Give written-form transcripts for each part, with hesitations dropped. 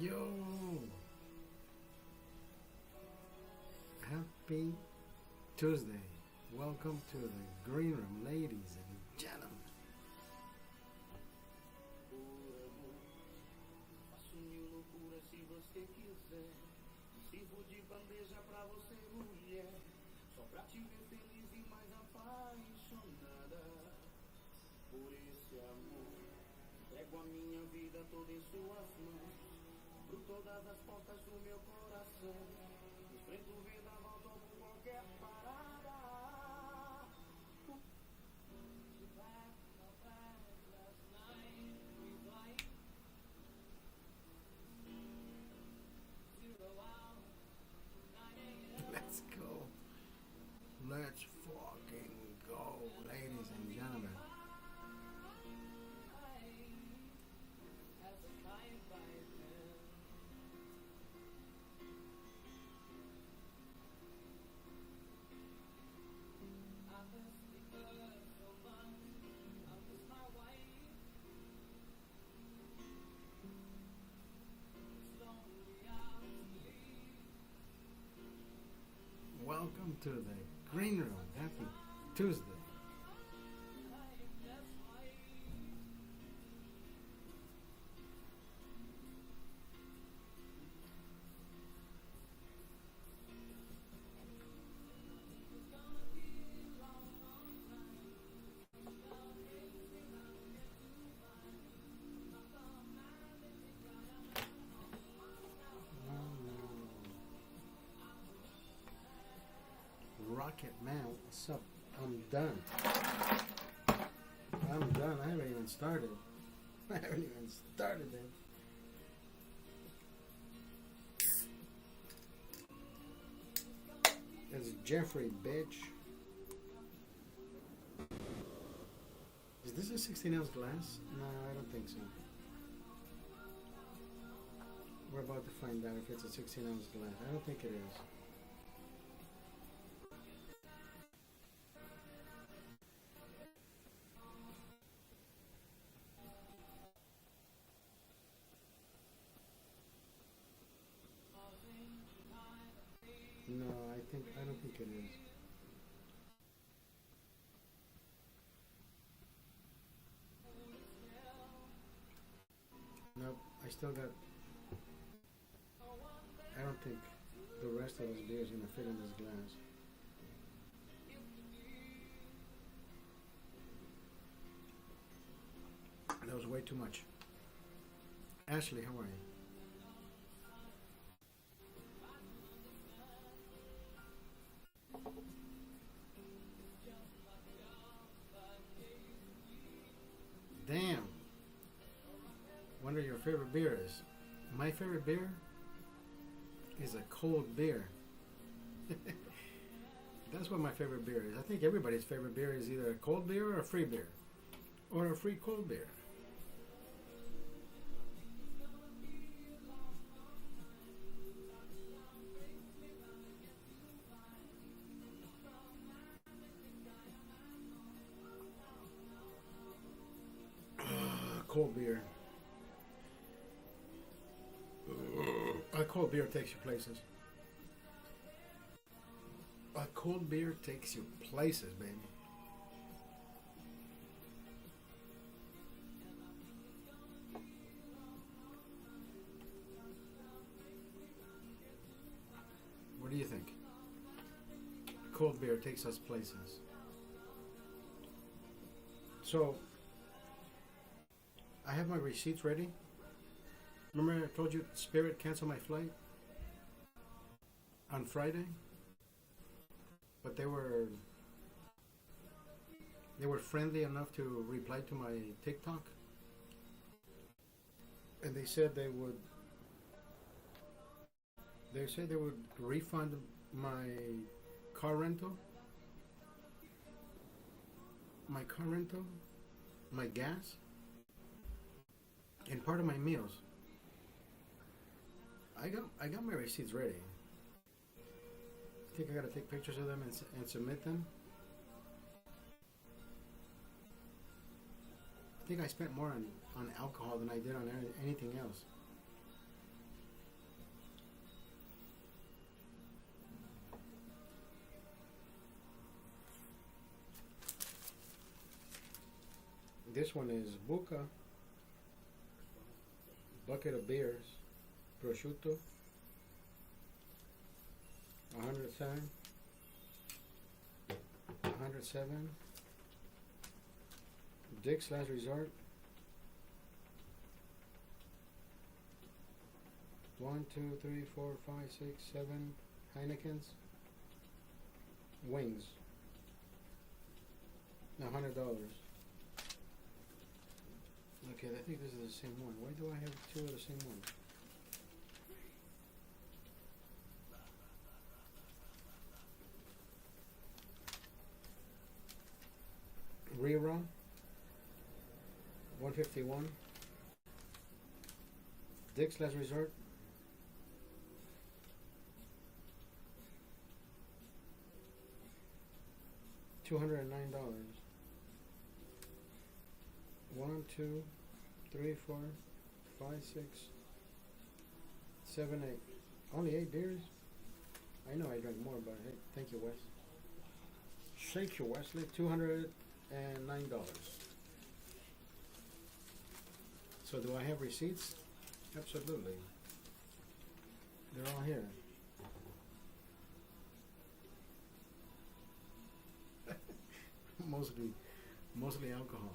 Yo! Happy Tuesday. Welcome to the Green Room, ladies and gentlemen. Faço mil loucuras se você quiser. Sirvo de bandeja pra você, mulher. Só pra te ver feliz e mais apaixonada por esse amor. Entrego a minha vida toda em suas mãos. Abro todas as portas do meu coração. Enfrento o vendaval, topo qualquer parada. Let's go. Let's fucking go, ladies and gentlemen. Welcome to the Green Room. Happy Tuesday. Rocket Man, what's up? I'm done. I haven't even started. Man. It's Jeffrey, bitch. Is this a 16-ounce glass? No, I don't think so. We're about to find out if it's a 16-ounce glass. I don't think it is. No, I don't think it is. Nope, I still got. I don't think the rest of this beer is gonna fit in this glass. That was way too much. Ashley, how are you? Damn. Wonder your favorite beer is. My favorite beer is a cold beer. That's what my favorite beer is. I think everybody's favorite beer is either a cold beer or a free beer. Or a free cold beer. Cold beer. A cold beer takes you places. A cold beer takes you places, baby. What do you think? Cold beer takes us places. So, I have my receipts ready. Remember I told you Spirit canceled my flight on Friday? But they were friendly enough to reply to my TikTok. And they said they would refund my car rental, my gas, and part of my meals. I got my receipts ready. I think I gotta take pictures of them and submit them. I think I spent more on alcohol than I did on anything else. This one is Buca, bucket of beers, prosciutto, 107, 107. Dick's Last Resort, 1, 2, 3, 4, 5, 6, 7 Heinekens. Wings, $100. Okay, I think this is the same one. Why do I have two of the same one? Rerun, 151. Dick's Last Resort, $209. 1, 2, 3, 4, 5, 6, 7, 8. Only 8 beers? I know I drank more, but hey, thank you, Wes. Thank you, Wesley. $209. So do I have receipts? Absolutely. They're all here. Mostly alcohol.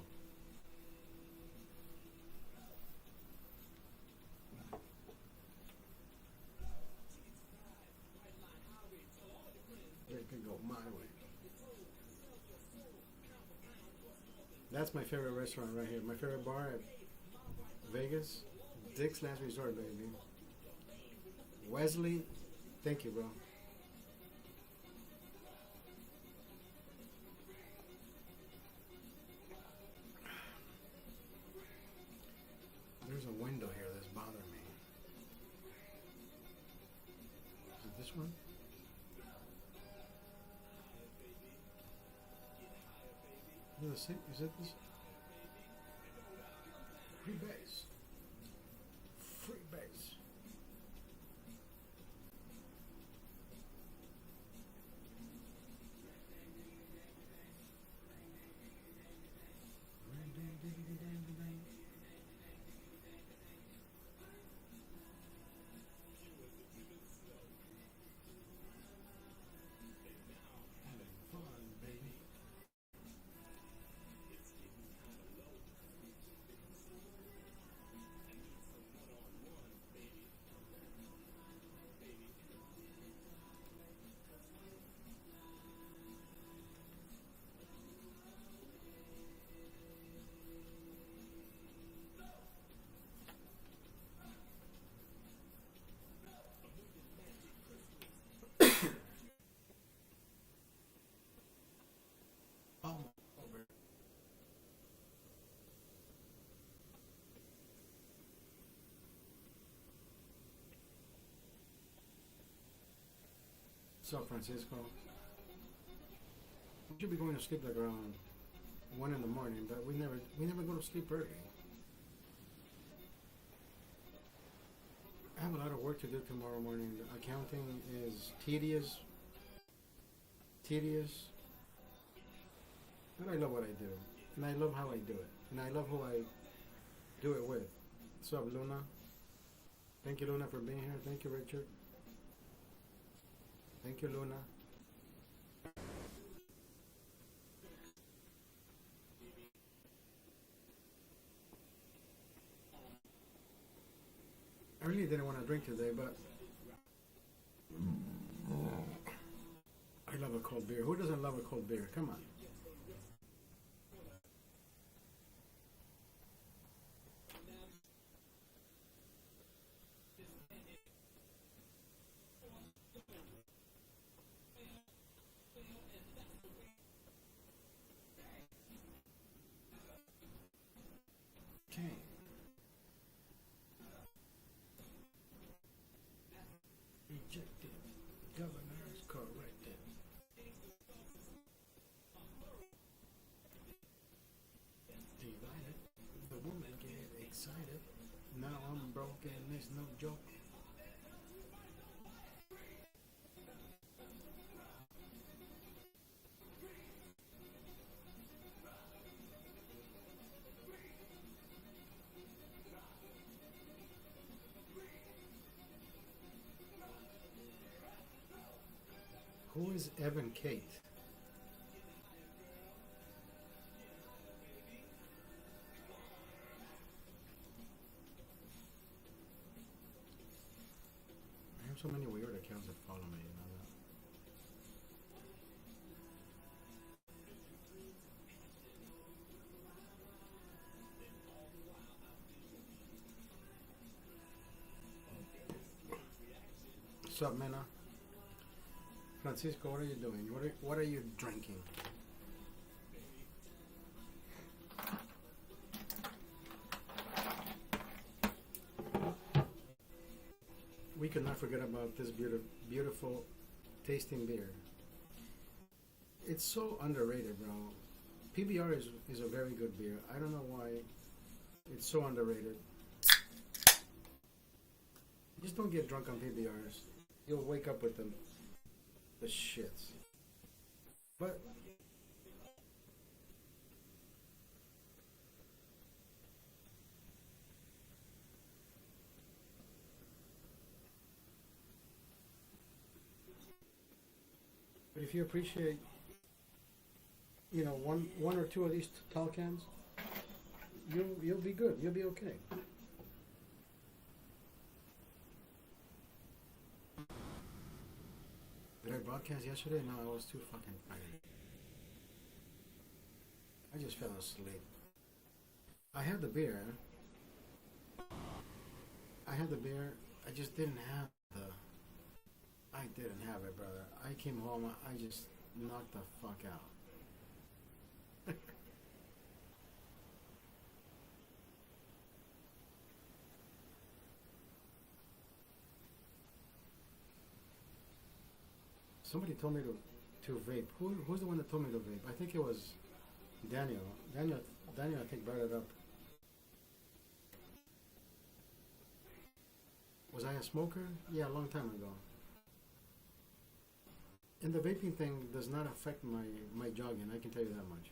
It can go my way. That's my favorite restaurant right here. My favorite bar at Vegas. Dick's Last Resort, baby. Wesley, thank you, bro. There's a window here that's bothering me. Is it this one? Is it this? Free base. Free base. What's up, Francisco? We should be going to sleep like around 1 in the morning, but we never go to sleep early. I have a lot of work to do tomorrow morning. The accounting is tedious, but I love what I do, and I love how I do it, and I love who I do it with. What's up, Luna? Thank you, Luna, for being here. Thank you, Richard. Thank you, Luna. I really didn't want to drink today, but I love a cold beer. Who doesn't love a cold beer? Come on. Okay. Rejected. Governors corrected. Divided. The woman get excited. Now I'm broken. It's no joke. Who is Evan Kate? I have so many weird accounts that follow me, you know that. What's up, Mena? Francisco, what are you doing? What are you drinking? We could not forget about this beautiful tasting beer. It's so underrated, bro. PBR is a very good beer. I don't know why it's so underrated. Just don't get drunk on PBRs. You'll wake up with them. The shits. But if you appreciate, you know, one or two of these tall cans, you'll be good. You'll be okay. Did I broadcast yesterday? No, I was too fucking tired. I just fell asleep. I had the beer. I just didn't have I didn't have it, brother. I came home, I just knocked the fuck out. Somebody told me to vape. Who's the one that told me to vape? I think it was Daniel. Daniel, I think brought it up. Was I a smoker? Yeah, a long time ago. And the vaping thing does not affect my jogging, I can tell you that much.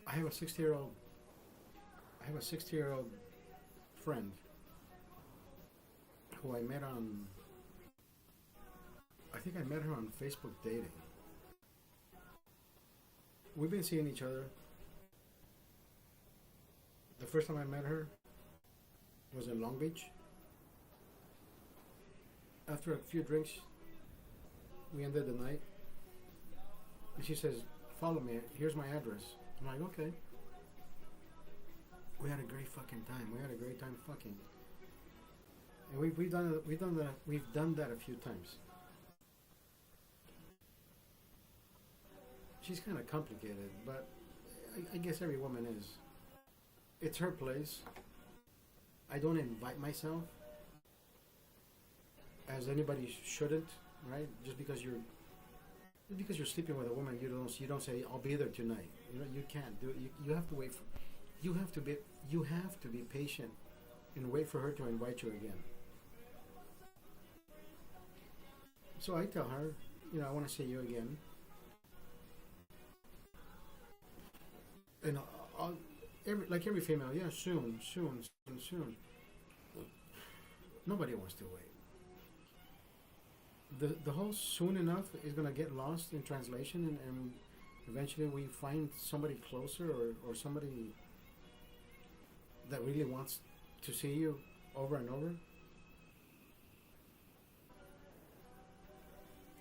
I have a 60-year-old friend who I met on, I think I met her on Facebook dating. We've been seeing each other. The first time I met her was in Long Beach. After a few drinks, we ended the night. And she says, follow me, here's my address. I'm like, okay. We had a great fucking time. We had a great time fucking. And we've done that a few times. She's kind of complicated, but I guess every woman is. It's her place. I don't invite myself, as anybody shouldn't, right? Just because you're sleeping with a woman, you don't say I'll be there tonight. You can't do it. You have to wait for. You have to be patient and wait for her to invite you again. So I tell her, I want to see you again. And every female, yeah, soon. Nobody wants to wait. The whole soon enough is gonna get lost in translation, and eventually we find somebody closer or somebody that really wants to see you over and over.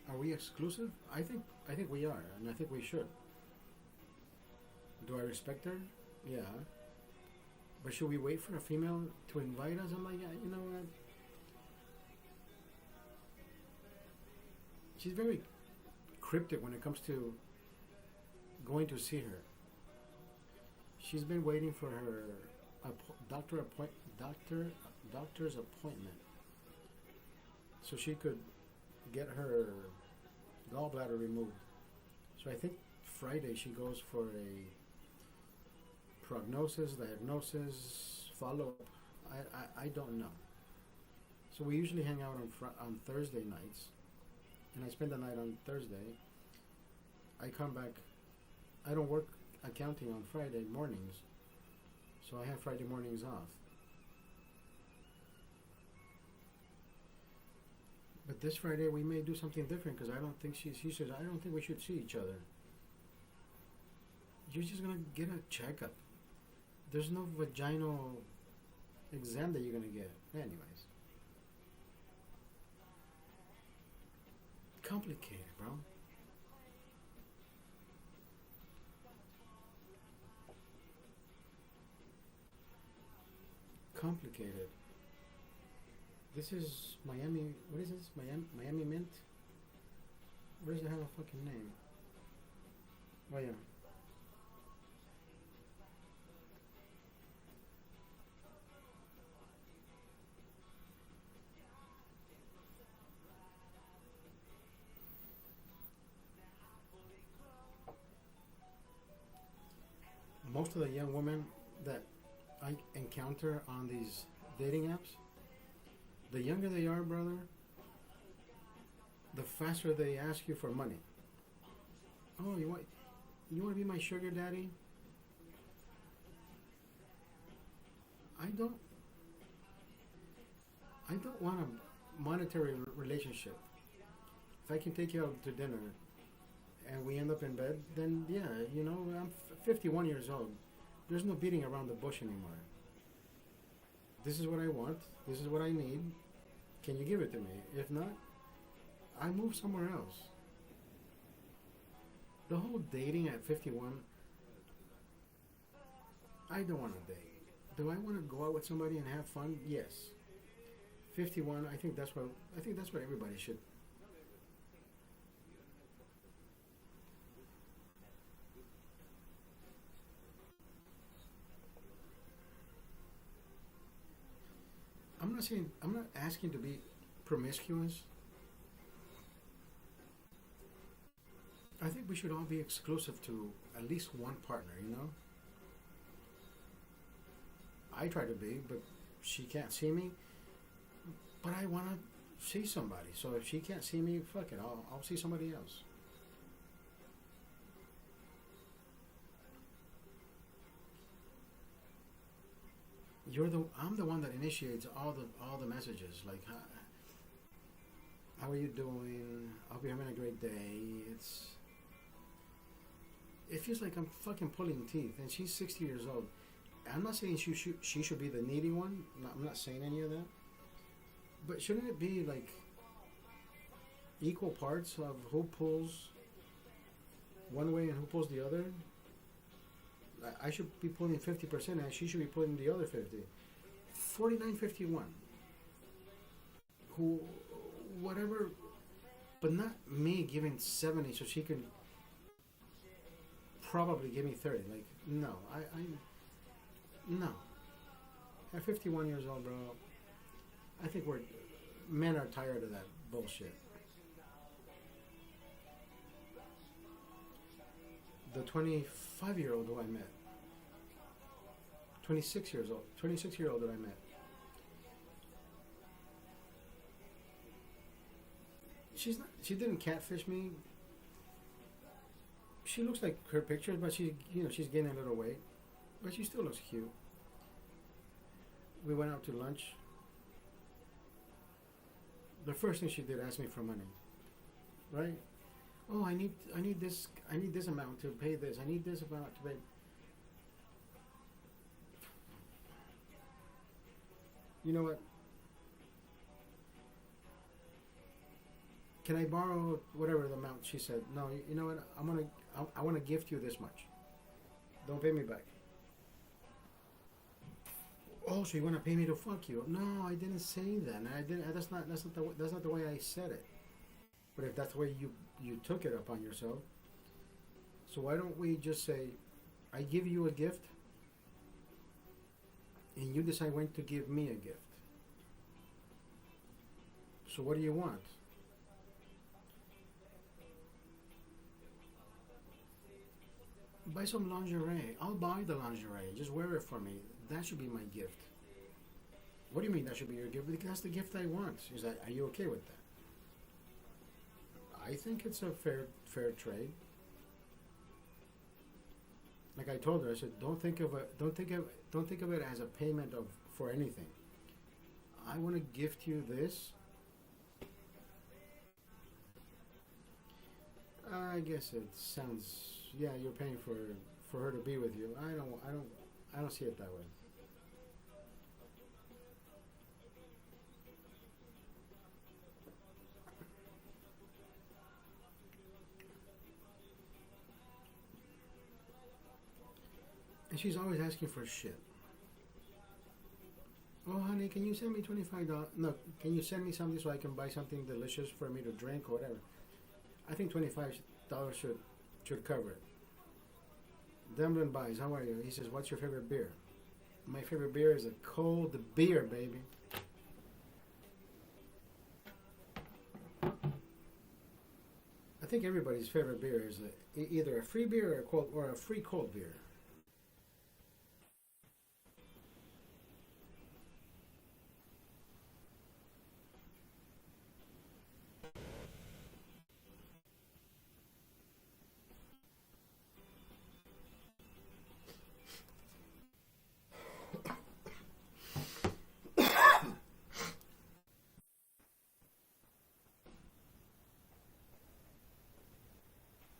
Are we exclusive? I think we are, and I think we should. Do I respect her? Yeah. But should we wait for a female to invite us? I'm like, yeah, you know what? She's very cryptic when it comes to going to see her. She's been waiting for her doctor's appointment so she could get her gallbladder removed. So I think Friday she goes for a prognosis, diagnosis, follow-up. I don't know. So we usually hang out on Thursday nights, and I spend the night on Thursday. I come back. I don't work accounting on Friday mornings, so I have Friday mornings off. But this Friday we may do something different because I don't think she says I don't think we should see each other. You're just gonna get a checkup. There's no vaginal exam that you're gonna get. Anyways. Complicated, bro. Complicated. This is Miami. What is this? Miami Mint? Where does it have a fucking name? Oh yeah. Most of the young women that I encounter on these dating apps, the younger they are, brother, the faster they ask you for money. Oh, you want to be my sugar daddy? I don't want a monetary relationship. If I can take you out to dinner and we end up in bed, then yeah, I'm 51 years old. There's no beating around the bush anymore. This is what I want. This is what I need. Can you give it to me? If not, I move somewhere else. The whole dating at 51, I don't want to date. Do I want to go out with somebody and have fun? Yes. 51, I think that's what everybody should. I'm not asking to be promiscuous. I think we should all be exclusive to at least one partner, I try to be, but she can't see me. But I want to see somebody. So if she can't see me, fuck it, I'll see somebody else. I'm the one that initiates all the messages. Like, how are you doing? I hope you're having a great day. It feels like I'm fucking pulling teeth, and she's 60 years old. I'm not saying she should be the needy one. I'm not saying any of that. But shouldn't it be like equal parts of who pulls one way and who pulls the other? I should be pulling 50% and she should be pulling the other 50. 49-51. Who, whatever, but not me giving 70 so she can probably give me 30. Like, no, no. At 51 years old, bro, I think men are tired of that bullshit. The 25-year-old who I met, 26-year-old that I met, she didn't catfish me. She looks like her pictures, but she's gaining a little weight, but she still looks cute. We went out to lunch. The first thing she did, ask me for money, right? Oh, I need this amount to pay this. I need this amount to pay. You know what? Can I borrow whatever the amount? She said. No, you know what? I want to gift you this much. Don't pay me back. Oh, so you want to pay me to fuck you? No, I didn't say that. And I didn't. That's not the way I said it. But if that's the way you took it upon yourself, so why don't we just say, I give you a gift, and you decide when to give me a gift. So what do you want? Buy some lingerie. I'll buy the lingerie. Just wear it for me. That should be my gift. What do you mean that should be your gift? Because that's the gift I want. Is that, are you okay with that? I think it's a fair trade. Like I told her, I said, don't think of it as a payment of for anything. I want to gift you this. I guess it sounds, yeah, you're paying for her to be with you. I don't see it that way. And she's always asking for shit. Oh, honey, can you send me $25? No, can you send me something so I can buy something delicious for me to drink or whatever? I think $25 should cover it. Demlin buys, how are you? He says, what's your favorite beer? My favorite beer is a cold beer, baby. I think everybody's favorite beer is either a free beer or a free cold beer.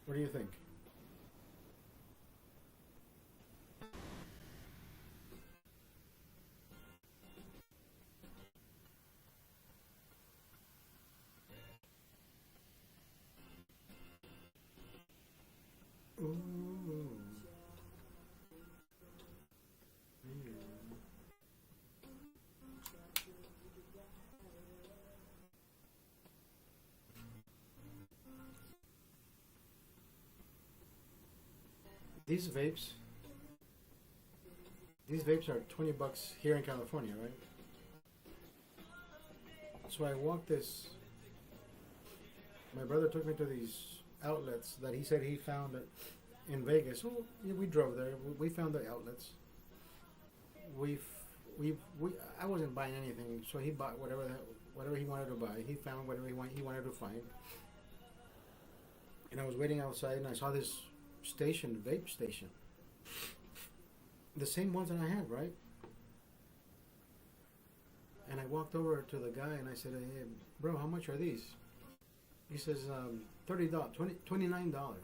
What do you think? Ooh. These vapes are $20 here in California, right? So I walked this. My brother took me to these outlets that he said he found in Vegas. So yeah, we drove there. We found the outlets. We I wasn't buying anything, so he bought whatever he wanted to buy. He found whatever he wanted to find. And I was waiting outside, and I saw this vape station. The same ones that I have, right? And I walked over to the guy and I said, hey, bro, how much are these? He says, $30, $29. I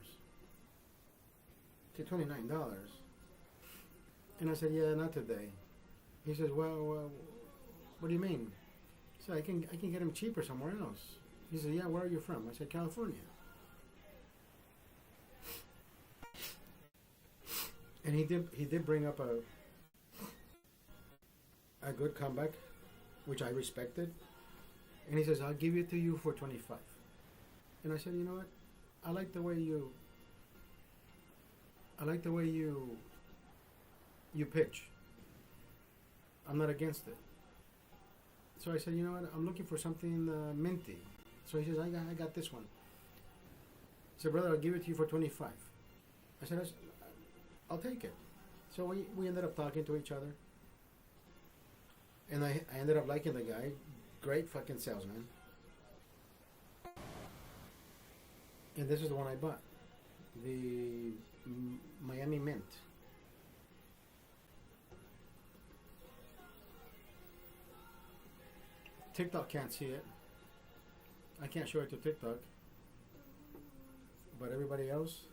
said, $29. And I said, yeah, not today. He says, well, what do you mean? So I can get them cheaper somewhere else. He said, yeah, where are you from? I said, California. And he did bring up a good comeback, which I respected. And he says, I'll give it to you for 25. And I said, you know what? I like the way you pitch. I'm not against it. So I said, you know what? I'm looking for something minty. So he says, I got this one. I said, brother, I'll give it to you for 25. I said, I'll take it. So we ended up talking to each other. And I ended up liking the guy. Great fucking salesman. And this is the one I bought. The Miami Mint. TikTok can't see it. I can't show it to TikTok. But everybody else,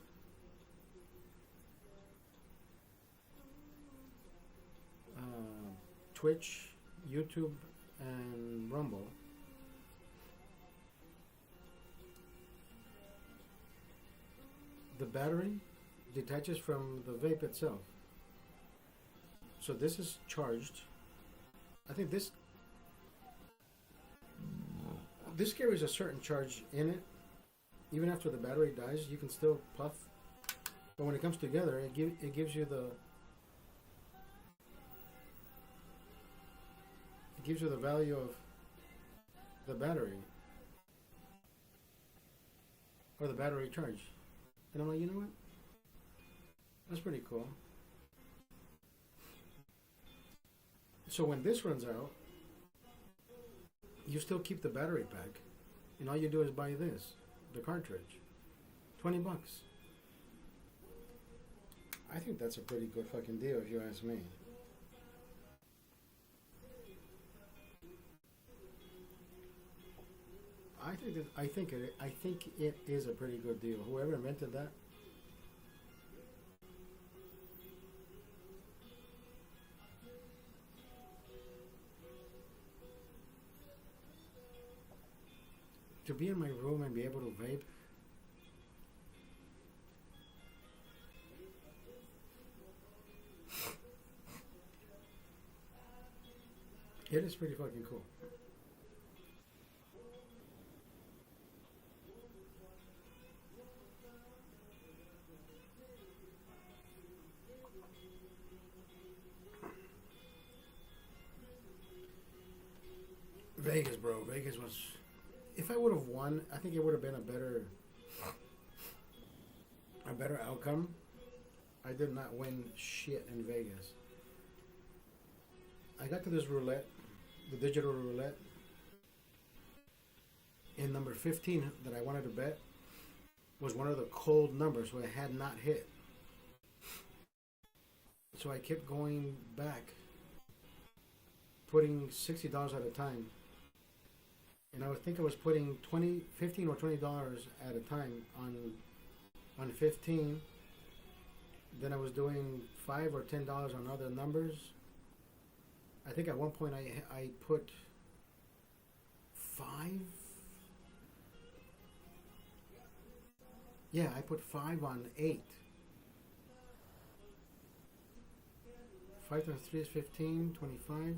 Twitch, YouTube, and Rumble. The battery detaches from the vape itself. So this is charged. I think this carries a certain charge in it. Even after the battery dies, you can still puff. But when it comes together, it gives you the value of the battery or the battery charge. And I'm like, you know what? That's pretty cool. So when this runs out, you still keep the battery pack, and all you do is buy this, the cartridge, $20. I think that's a pretty good fucking deal if you ask me. I think it is a pretty good deal. Whoever invented that. To be in my room and be able to vape. It is pretty fucking cool. Vegas, bro. Vegas was. If I would have won, I think it would have been a better outcome. I did not win shit in Vegas. I got to this roulette, the digital roulette, and number 15 that I wanted to bet was one of the cold numbers, so it had not hit. So I kept going back, putting $60 at a time. And I would think I was putting $15 or $20 at a time on 15. Then I was doing $5 or $10 on other numbers. I think at one point I put 5. Yeah, I put 5 on 8. 5 times 3 is 15, 25,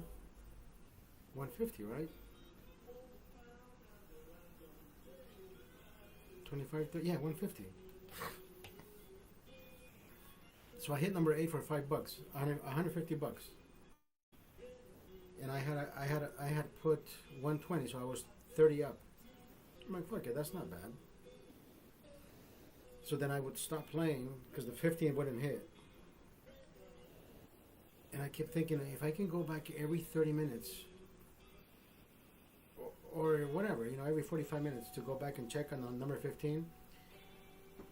150, right? 25, 30, yeah, 150. So I hit number 8 for $5, $150. And I had put 120, so I was 30 up. I'm like, fuck it, that's not bad. So then I would stop playing because the 15 wouldn't hit. And I kept thinking, if I can go back every 30 minutes or whatever, every 45 minutes to go back and check on number 15.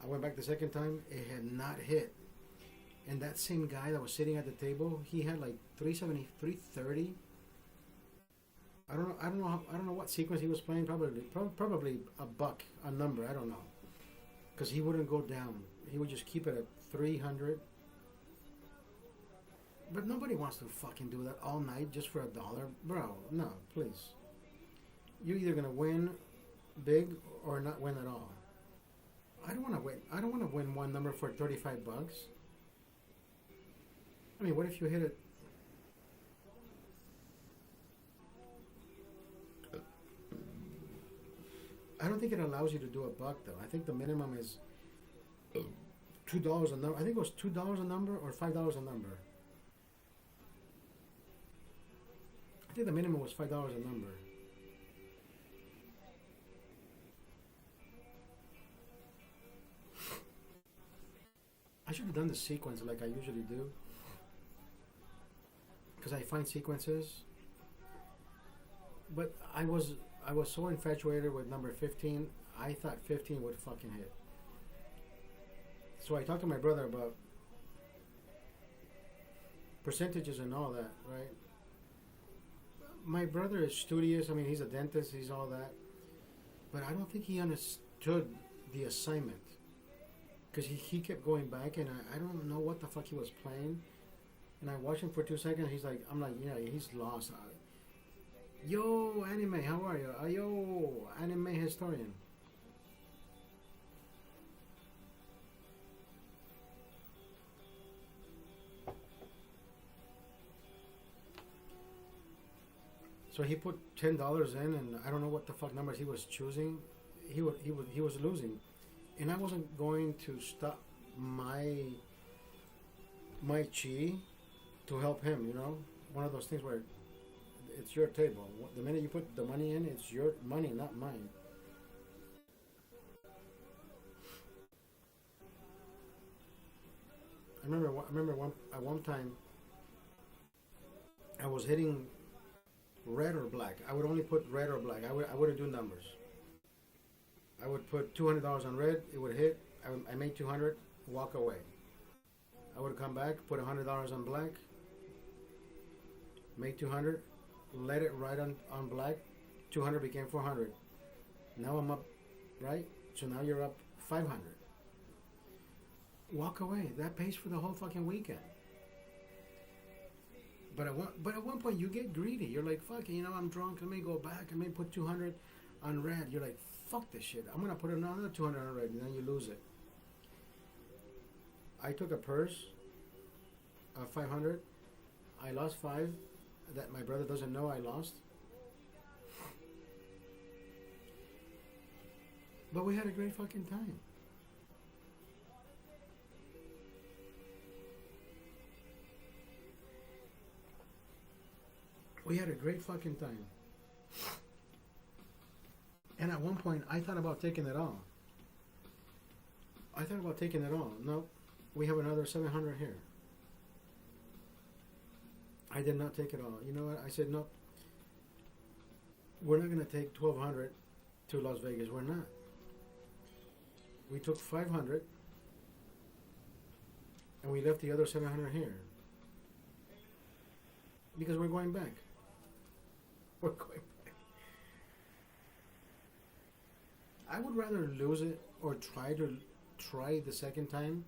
I went back the second time, it had not hit. And that same guy that was sitting at the table, he had like 370, 330. I don't know what sequence he was playing. Probably a buck, a number. I don't know, because he wouldn't go down. He would just keep it at 300. But nobody wants to fucking do that all night just for $1, bro. No, please. You're either gonna win big or not win at all. I don't want to win. I don't want to win one number for $35. I mean, what if you hit it? I don't think it allows you to do $1 though. I think the minimum is $2 a number. I think it was $2 a number or $5 a number. I think the minimum was $5 a number. I should have done the sequence like I usually do, because I find sequences. But I was so infatuated with number 15. I thought 15 would fucking hit. So I talked to my brother about percentages and all that, right? My brother is studious. I mean, he's a dentist. He's all that. But I don't think he understood the assignment. Because he kept going back, and I don't know what the fuck he was playing. And I watched him for 2 seconds. I'm like, yeah, he's lost. Yo, anime, how are you? Yo, anime historian. So he put $10 in, and I don't know what the fuck numbers he was choosing. He was losing. And I wasn't going to stop my chi to help him, One of those things where it's your table. The minute you put the money in, it's your money, not mine. I remember at one time I was hitting red or black. I would only put red or black. I wouldn't do numbers. I would put $200 on red. It would hit. I made 200. Walk away. I would come back, put $100 on black, make 200, let it ride on black. 200 became 400. Now I'm up, right? So now you're up 500. Walk away. That pays for the whole fucking weekend. But at one point you get greedy. You're like, fuck, I'm drunk. Let me go back. Let me put 200 on red. You're like, fuck this shit. I'm gonna put another 200 on red, and then you lose it. I took a purse of 500. I lost 5 that my brother doesn't know I lost. But we had a great fucking time. We had a great fucking time. And at one point, I thought about taking it all. No, we have another 700 here. I did not take it all. You know what? I said, no. We're not going to take 1,200 to Las Vegas. We're not. We took 500 and we left the other 700 here. Because we're going back. We're going back. I would rather lose it or try the second time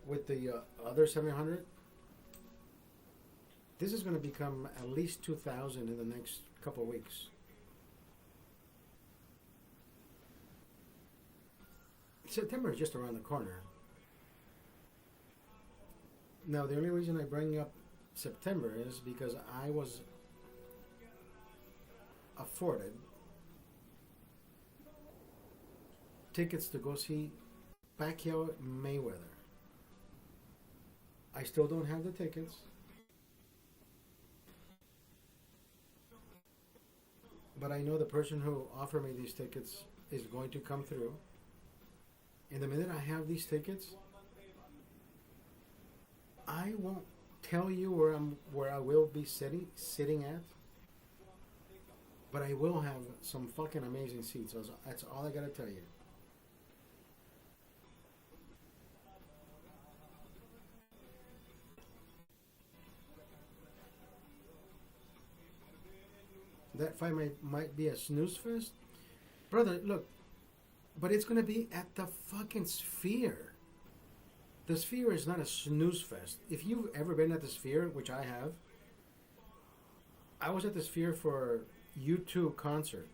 with the other 700. This is going to become at least 2,000 in the next couple of weeks. September is just around the corner. Now, the only reason I bring up September is because I was afforded tickets to go see Pacquiao Mayweather. I still don't have the tickets. But I know the person who offered me these tickets is going to come through. And the minute I have these tickets, I won't tell you where I will be sitting at. But I will have some fucking amazing seats. That's all I gotta tell you. That fight might be a snooze fest. Brother, look, but it's going to be at the fucking Sphere. The Sphere is not a snooze fest. If you've ever been at the Sphere, which I have, I was at the Sphere for U2 concert,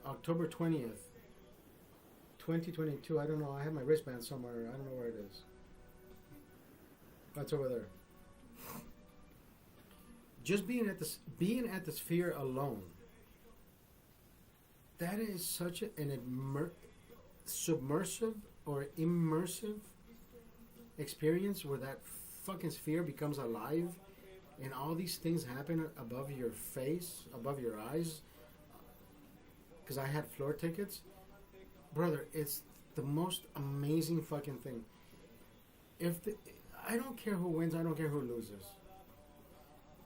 October 20th, 2022. I don't know. I have my wristband somewhere. I don't know where it is. That's over there. Just being at the Sphere alone, that is such an submersive or immersive experience where that fucking Sphere becomes alive and all these things happen above your face, above your eyes. Because I had floor tickets. Brother, it's the most amazing fucking thing. I don't care who wins, I don't care who loses.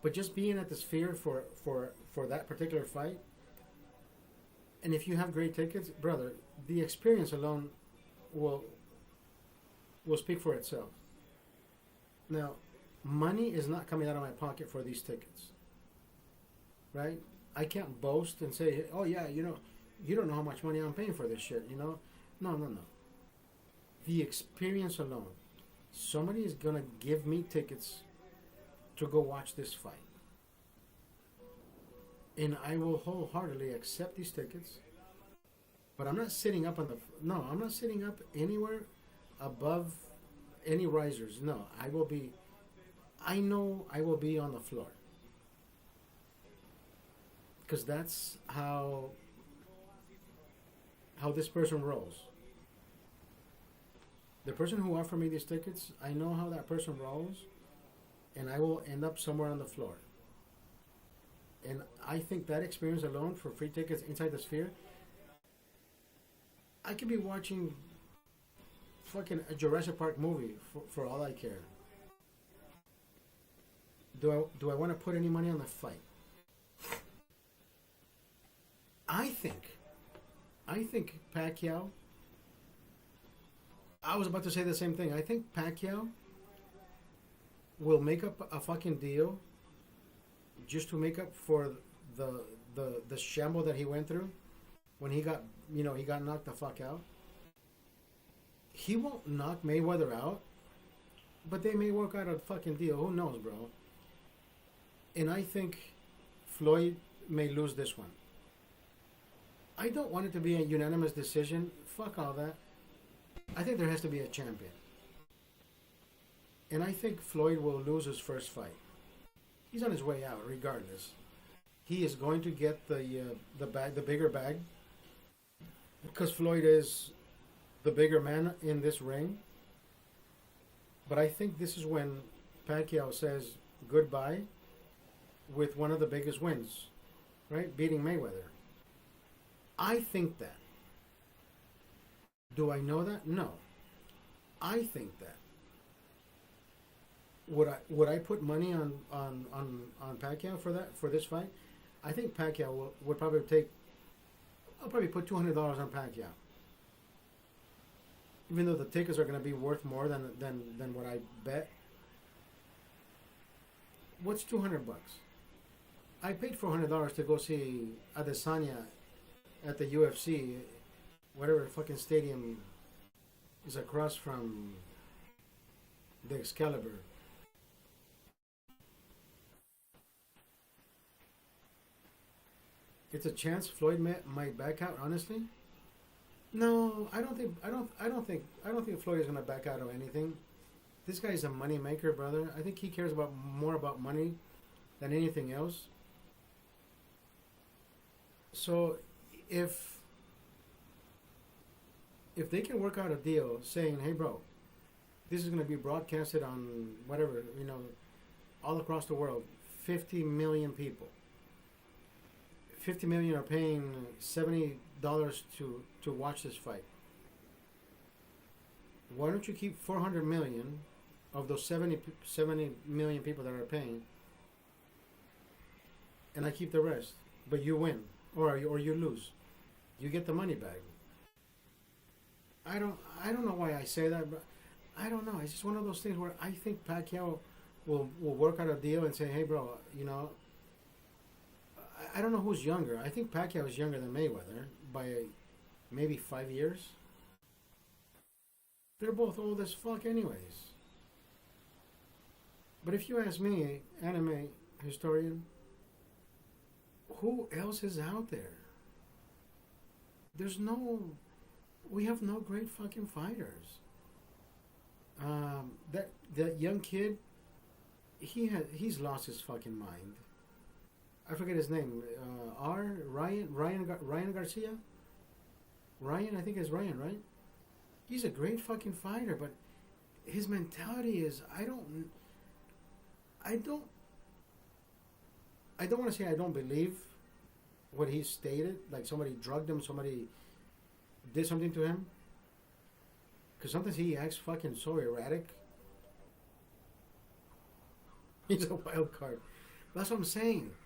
But just being at the Sphere for that particular fight, and if you have great tickets, brother, the experience alone will speak for itself. Now, money is not coming out of my pocket for these tickets, right? I can't boast and say, oh yeah, you don't know how much money I'm paying for this shit, No. The experience alone. Somebody is going to give me tickets to go watch this fight. And I will wholeheartedly accept these tickets. But I'm not sitting up I'm not sitting up anywhere above any risers. No, I know I will be on the floor. Because that's how this person rolls. The person who offered me these tickets, I know how that person rolls. And I will end up somewhere on the floor. And I think that experience alone for free tickets inside the Sphere, I could be watching fucking a Jurassic Park movie for all I care. Do I want to put any money on the fight? I think, I think Pacquiao. I was about to say the same thing. I think Pacquiao will make up a fucking deal just to make up for the shamble that he went through when he got he got knocked the fuck out. He won't knock Mayweather out, but they may work out a fucking deal. Who knows, bro? And I think Floyd may lose this one. I don't want it to be a unanimous decision. Fuck all that. I think there has to be a champion. And I think Floyd will lose his first fight. He's on his way out, regardless. He is going to get the bag, the bigger bag, because Floyd is the bigger man in this ring. But I think this is when Pacquiao says goodbye with one of the biggest wins, right? Beating Mayweather. I think that. Do I know that? No. I think that. Would I put money on Pacquiao for this fight? I think Pacquiao would probably take. I'll probably put $200 on Pacquiao. Even though the tickets are going to be worth more than what I bet. What's $200? I paid $400 to go see Adesanya at the UFC, whatever fucking stadium is across from the Excalibur. It's a chance Floyd might back out. Honestly, no, I don't think Floyd is gonna back out of anything. This guy is a money maker, brother. I think he cares more about money than anything else. So, if they can work out a deal saying, "Hey, bro, this is gonna be broadcasted on whatever all across the world, 50 million people." 50 million are paying $70 to watch this fight. Why don't you keep 400 million of those 70 million people that are paying, and I keep the rest, but you win or you lose, you get the money back. I don't know why I say that, but I don't know. It's just one of those things where I think Pacquiao will work out a deal and say, "Hey, bro, I don't know who's younger. I think Pacquiao is younger than Mayweather by maybe 5 years. They're both old as fuck anyways. But if you ask me, anime historian, who else is out there? We have no great fucking fighters. That young kid, he's lost his fucking mind. I forget his name. Ryan Garcia. Ryan, I think it's Ryan, right? He's a great fucking fighter, but his mentality is I don't want to say I don't believe what he stated. Like somebody drugged him, somebody did something to him. Because sometimes he acts fucking so erratic. He's a wild card. That's what I'm saying.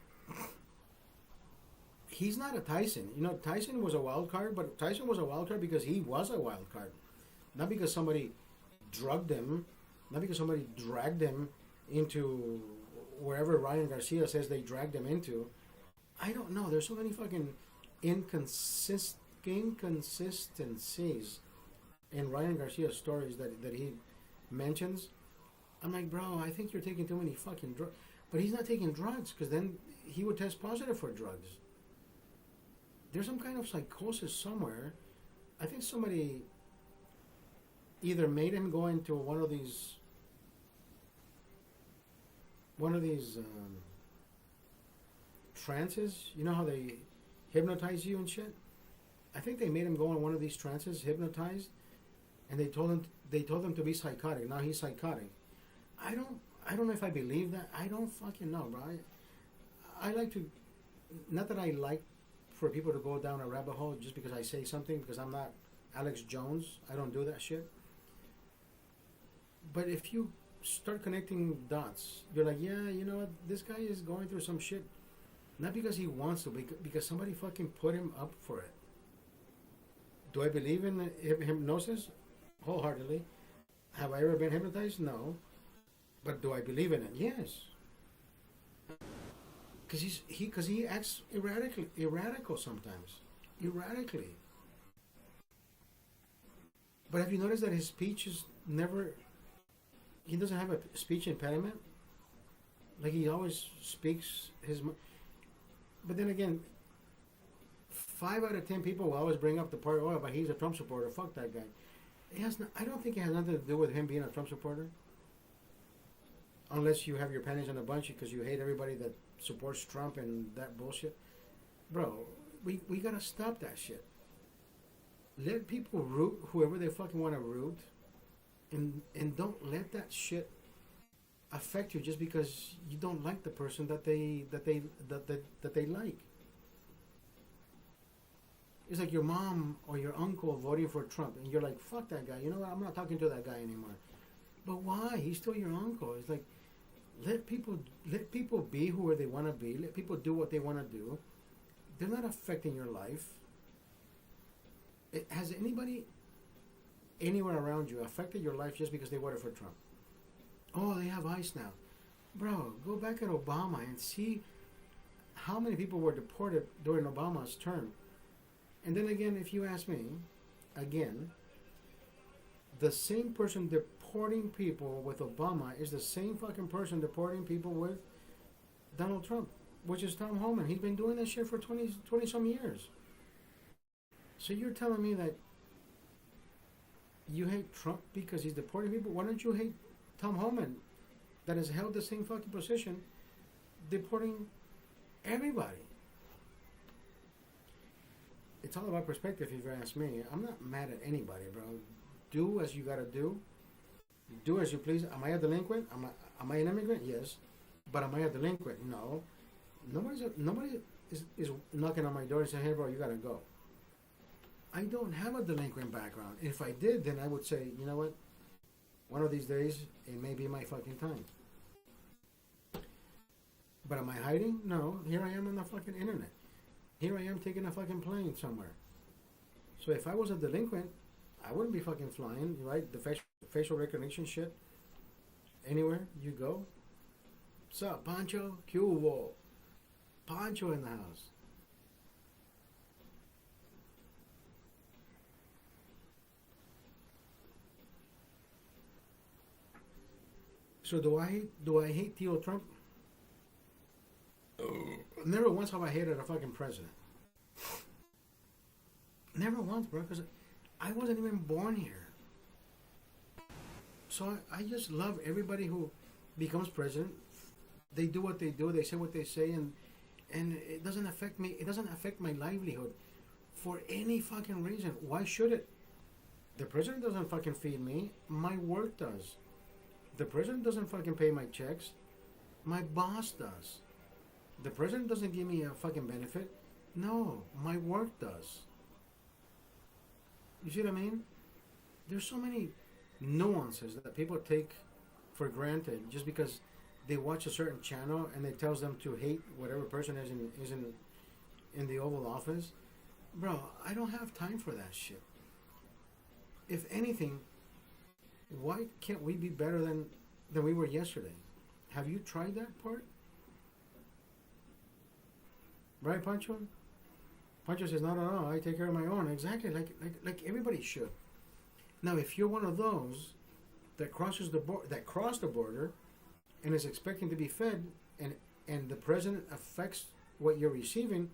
He's not a Tyson. Tyson was a wild card, but Tyson was a wild card because he was a wild card. Not because somebody drugged him, not because somebody dragged him into wherever Ryan Garcia says they dragged him into. I don't know. There's so many fucking inconsistencies in Ryan Garcia's stories that he mentions. I'm like, bro, I think you're taking too many fucking drugs. But he's not taking drugs because then he would test positive for drugs. There's some kind of psychosis somewhere. I think somebody either made him go into one of these trances. You know how they hypnotize you and shit? I think they made him go in one of these trances, hypnotized, and they told him to be psychotic. Now he's psychotic. I don't know if I believe that. I don't fucking know, bro. I like to, not that I like for people to go down a rabbit hole just because I say something, because I'm not Alex Jones. I don't do that shit. But if you start connecting dots, you're like, yeah, you know what? This guy is going through some shit. Not because he wants to, because somebody fucking put him up for it. Do I believe in hypnosis? Wholeheartedly. Have I ever been hypnotized? No. But do I believe in it? Yes. Because he acts erratically sometimes. Erratically. But have you noticed that his speech is never... He doesn't have a speech impediment? Like he always speaks his... But then again, 5 out of 10 people will always bring up the part, oh, but he's a Trump supporter. Fuck that guy. I don't think it has nothing to do with him being a Trump supporter. Unless you have your panties in a bunch because you hate everybody that supports Trump and that bullshit. Bro, we gotta stop that shit. Let people root whoever they fucking want to root, and don't let that shit affect you just because you don't like the person that they like. It's like your mom or your uncle voting for Trump, and you're like, fuck that guy. You know what? I'm not talking to that guy anymore. But why? He's still your uncle. It's like, let people be who they want to be. Let people do what they want to do. They're not affecting your life. Has anybody anywhere around you affected your life just because they voted for Trump? Oh, they have ICE now. Bro, go back at Obama and see how many people were deported during Obama's term. And then again, if you ask me, again, the same person deporting people with Obama is the same fucking person deporting people with Donald Trump, which is Tom Homan. He's been doing this shit for 20 some years. So you're telling me that you hate Trump because he's deporting people? Why don't you hate Tom Homan that has held the same fucking position deporting everybody? It's all about perspective, if you ask me. I'm not mad at anybody, bro. Do as you gotta do. Do as you please. Am I a delinquent? Am I an immigrant? Yes. But am I a delinquent? No. Nobody is knocking on my door and saying, hey, bro, you gotta go. I don't have a delinquent background. If I did, then I would say, you know what? One of these days, it may be my fucking time. But am I hiding? No. Here I am on the fucking internet. Here I am taking a fucking plane somewhere. So if I was a delinquent, I wouldn't be fucking flying, right? The facial recognition shit. Anywhere you go. Sup, Pancho? ¿Qué hubo? Pancho in the house. So do I hate Theo Trump? Never once have I hated a fucking president. Never once, bro, because I wasn't even born here. So I just love everybody who becomes president. They do what they do, they say what they say, and it doesn't affect me. It doesn't affect my livelihood for any fucking reason. Why should it? The president doesn't fucking feed me. My work does. The president doesn't fucking pay my checks. My boss does. The president doesn't give me a fucking benefit. No, my work does. You see what I mean? There's so many nuances that people take for granted just because they watch a certain channel and it tells them to hate whatever person is in the Oval Office. Bro, I don't have time for that shit. If anything, why can't we be better than we were yesterday? Have you tried that part? Right, Pancho? Pancho says, no, I take care of my own. Exactly, like everybody should. Now, if you're one of those that crossed the border and is expecting to be fed, and the president affects what you're receiving,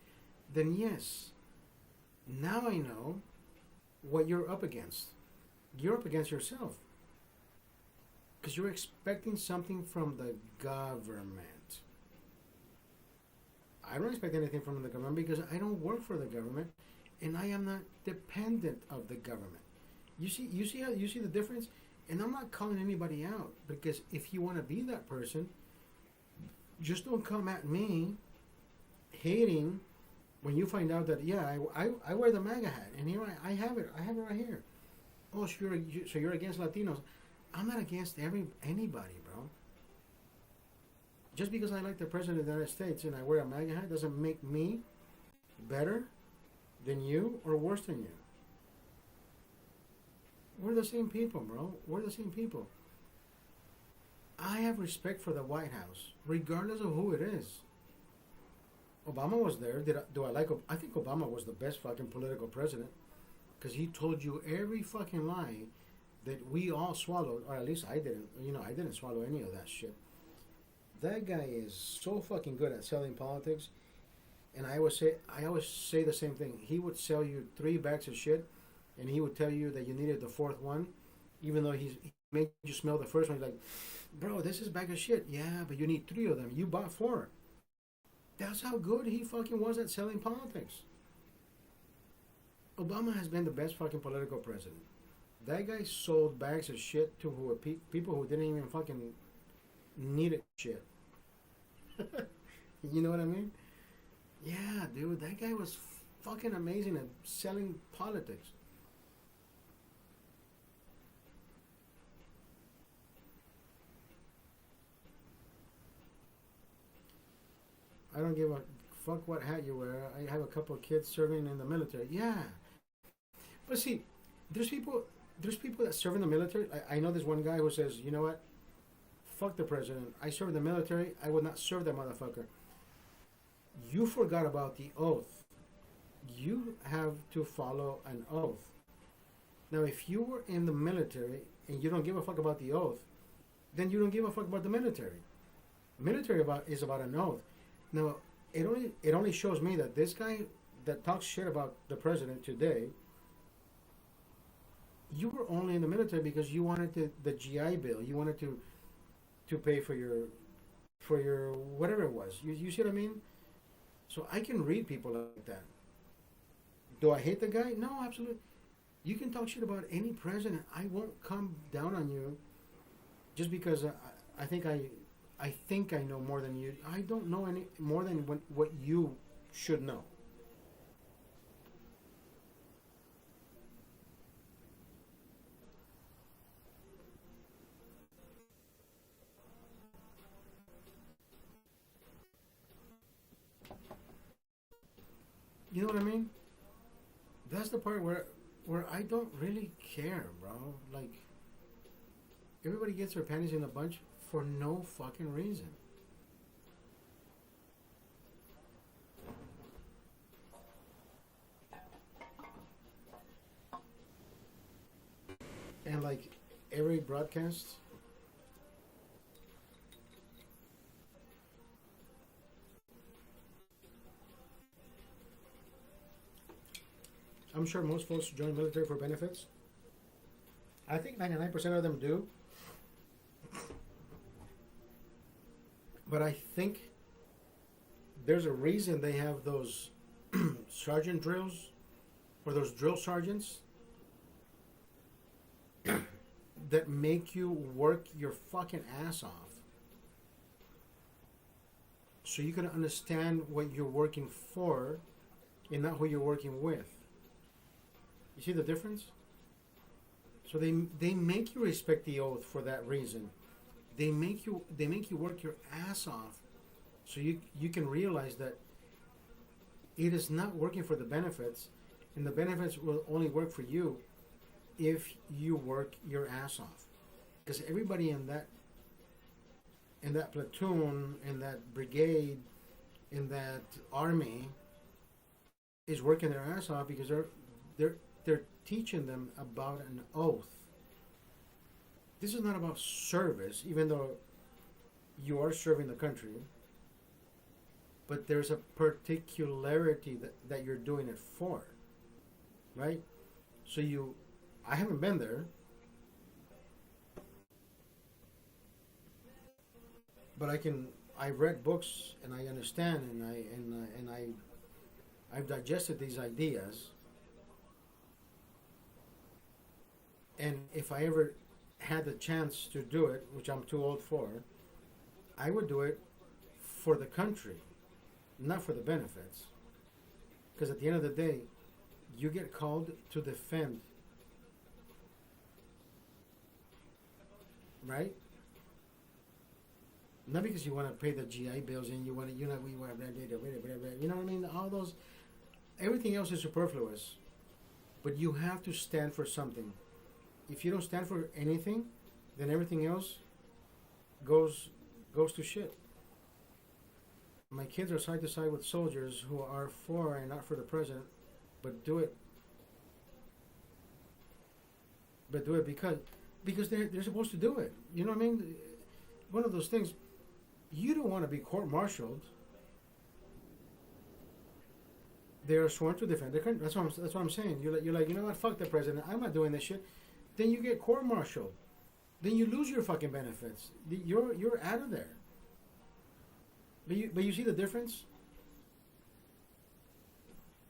then yes, now I know what you're up against. You're up against yourself. Because you're expecting something from the government. I don't expect anything from the government because I don't work for the government, and I am not dependent of the government. You see the difference? And I'm not calling anybody out, because if you want to be that person, just don't come at me hating when you find out that, yeah, I wear the MAGA hat, and here I have it right here. Oh, so you're against Latinos. I'm not against anybody, bro. Just because I like the President of the United States and I wear a MAGA hat doesn't make me better than you or worse than you. We're the same people, bro. We're the same people. I have respect for the White House, regardless of who it is. Obama was there. Do I like? I think Obama was the best fucking political president because he told you every fucking lie that we all swallowed, or at least I didn't. You know, I didn't swallow any of that shit. That guy is so fucking good at selling politics, and I always say the same thing. He would sell you 3 bags of shit, and he would tell you that you needed the 4th one, even though he made you smell the first one. He's like, bro, this is a bag of shit. Yeah, but you need 3 of them. You bought 4. That's how good he fucking was at selling politics. Obama has been the best fucking political president. That guy sold bags of shit to people who didn't even fucking need it shit. You know what I mean? Yeah, dude, that guy was fucking amazing at selling politics. I don't give a fuck what hat you wear. I have a couple of kids serving in the military. Yeah, but see, there's people that serve in the military. I know this one guy who says, you know what? Fuck the president. I serve in the military. I would not serve that motherfucker. You forgot about the oath. You have to follow an oath. Now, if you were in the military and you don't give a fuck about the oath, then you don't give a fuck about the military. Military is about an oath. Now, it only shows me that this guy that talks shit about the president today, you were only in the military because you wanted the GI Bill. You wanted to pay for your whatever it was. You see what I mean? So I can read people like that. Do I hate the guy? No, absolutely. You can talk shit about any president. I won't come down on you just because I think I know more than you. I don't know any more than what you should know. You know what I mean? That's the part where I don't really care, bro. Like, everybody gets their panties in a bunch for no fucking reason. And like every broadcast, I'm sure most folks join the military for benefits. I think 99% of them do. But I think there's a reason they have those sergeant drills or those drill sergeants that make you work your fucking ass off so you can understand what you're working for and not who you're working with. You see the difference? So they make you respect the oath for that reason. They make you work your ass off so you can realize that it is not working for the benefits, and the benefits will only work for you if you work your ass off. Because everybody in that platoon, in that brigade, in that army is working their ass off because they're teaching them about an oath. This is not about service, even though you are serving the country, but there's a particularity that you're doing it for, right? So I haven't been there, but I've read books and I understand and I've digested these ideas. And if I ever had the chance to do it, which I'm too old for, I would do it for the country, not for the benefits. Because at the end of the day, you get called to defend, right? Not because you want to pay the GI bills and you want to, we want blah, blah, blah, blah, blah, you know what I mean? All those, everything else is superfluous. But you have to stand for something. If you don't stand for anything, then everything else goes to shit. My kids are side to side with soldiers who are for and not for the president, but do it. But do it because they're supposed to do it. You know what I mean? One of those things. You don't want to be court-martialed. They are sworn to defend the country. That's what I'm saying. You're like, you know what? Fuck the president. I'm not doing this shit. Then you get court-martialed. Then you lose your fucking benefits. You're out of there. But you see the difference?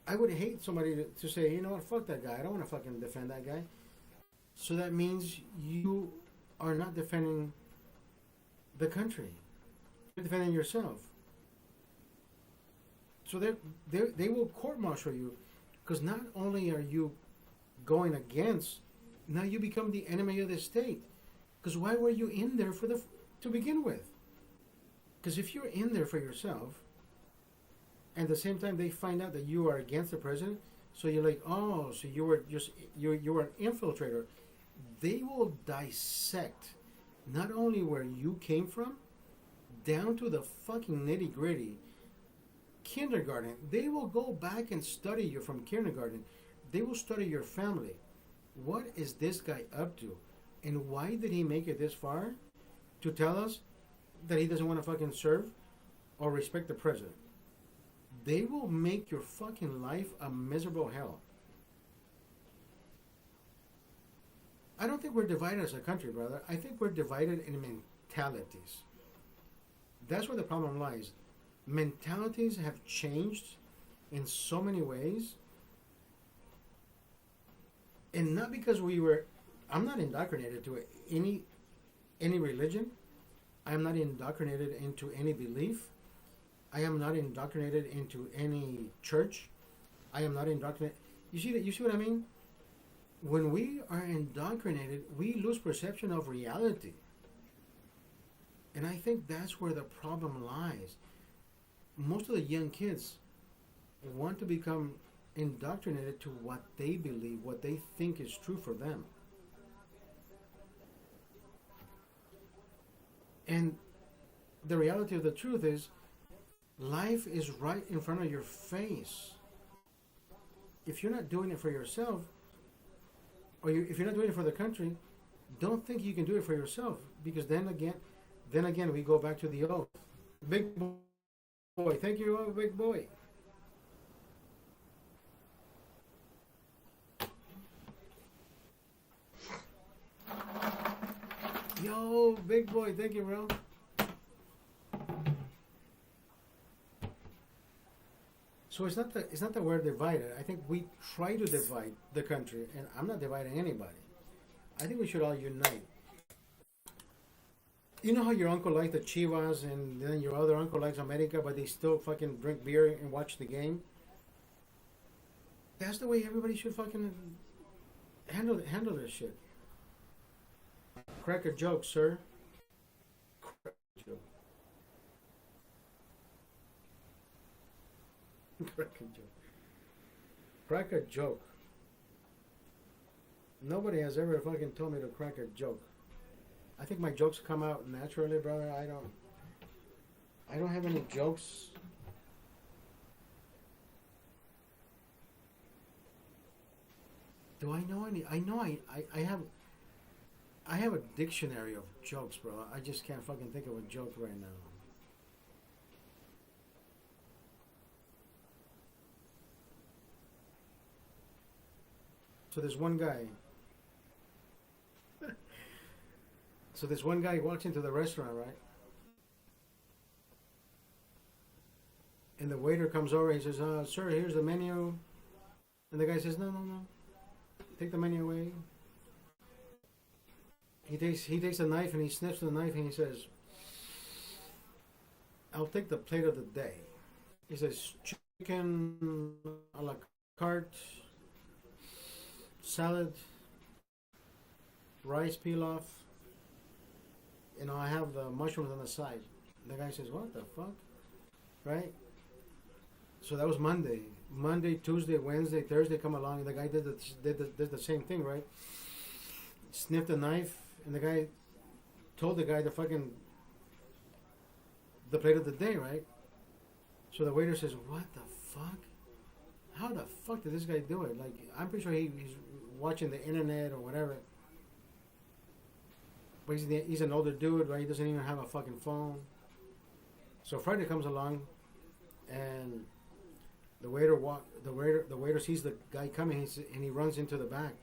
I would hate somebody to say, you know what? Fuck that guy. I don't want to fucking defend that guy. So that means you are not defending the country. You're defending yourself. So they will court-martial you, because not only are you going against, now you become the enemy of the state. Because why were you in there to begin with? Because if you're in there for yourself, and at the same time they find out that you are against the president, so you're like, oh, so you were an infiltrator. They will dissect not only where you came from, down to the fucking nitty-gritty. Kindergarten, they will go back and study you from kindergarten. They will study your family. What is this guy up to? And why did he make it this far? To tell us that he doesn't want to fucking serve or respect the president. They will make your fucking life a miserable hell. I don't think we're divided as a country, brother. I think we're divided in mentalities. That's where the problem lies. Mentalities have changed in so many ways. And not because I'm not indoctrinated to any religion. I am not indoctrinated into any belief. I am not indoctrinated into any church. I am not indoctrinated. You see what I mean? When we are indoctrinated, we lose perception of reality. And I think that's where the problem lies. Most of the young kids want to become indoctrinated to what they believe, what they think is true for them. And the reality of the truth is, life is right in front of your face. If you're not doing it for yourself, or if you're not doing it for the country, don't think you can do it for yourself, because then again we go back to the oath. Big boy, thank you, big boy. Yo, big boy, thank you, bro. So it's not that we're divided. I think we try to divide the country, and I'm not dividing anybody. I think we should all unite. You know how your uncle likes the Chivas, and then your other uncle likes America, but they still fucking drink beer and watch the game? That's the way everybody should fucking handle this shit. Crack a joke, sir. Crack a joke. Crack a joke. Crack a joke. Nobody has ever fucking told me to crack a joke. I think my jokes come out naturally, brother. I don't have any jokes. Do I know any? I know I have a dictionary of jokes, bro. I just can't fucking think of a joke right now. So there's one guy. So this one guy walks into the restaurant, right? And the waiter comes over and he says, sir, here's the menu. And the guy says, no. Take the menu away. He takes a knife and he sniffs the knife and he says, I'll take the plate of the day. He says, chicken a la carte, salad, rice pilaf. I have the mushrooms on the side. The guy says, what the fuck? Right? So that was Monday. Monday, Tuesday, Wednesday, Thursday come along, and the guy did the same thing, right? Sniffed a knife, and the guy told the guy the plate of the day, right? So the waiter says, what the fuck? How the fuck did this guy do it? Like, I'm pretty sure he's watching the internet or whatever. But he's an older dude, right? He doesn't even have a fucking phone. So Friday comes along, and the waiter sees the guy coming, and he runs into the back,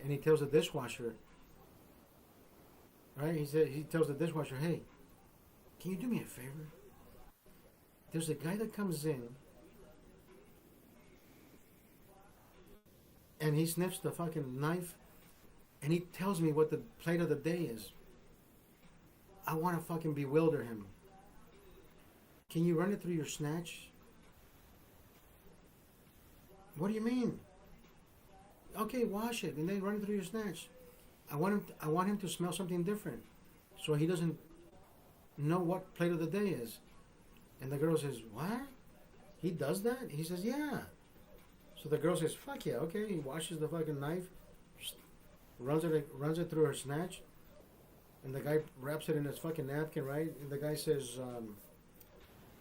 and he tells the dishwasher, right? He tells the dishwasher, hey, can you do me a favor? There's a guy that comes in, and he sniffs the fucking knife, and he tells me what the plate of the day is. I want to fucking bewilder him. Can you run it through your snatch? What do you mean? Okay, wash it and then run it through your snatch. I want him to smell something different, so he doesn't know what plate of the day is. And the girl says, what? He does that? He says, yeah. So the girl says, fuck yeah, okay. He washes the fucking knife, runs it through her snatch, and the guy wraps it in his fucking napkin, right? And the guy says,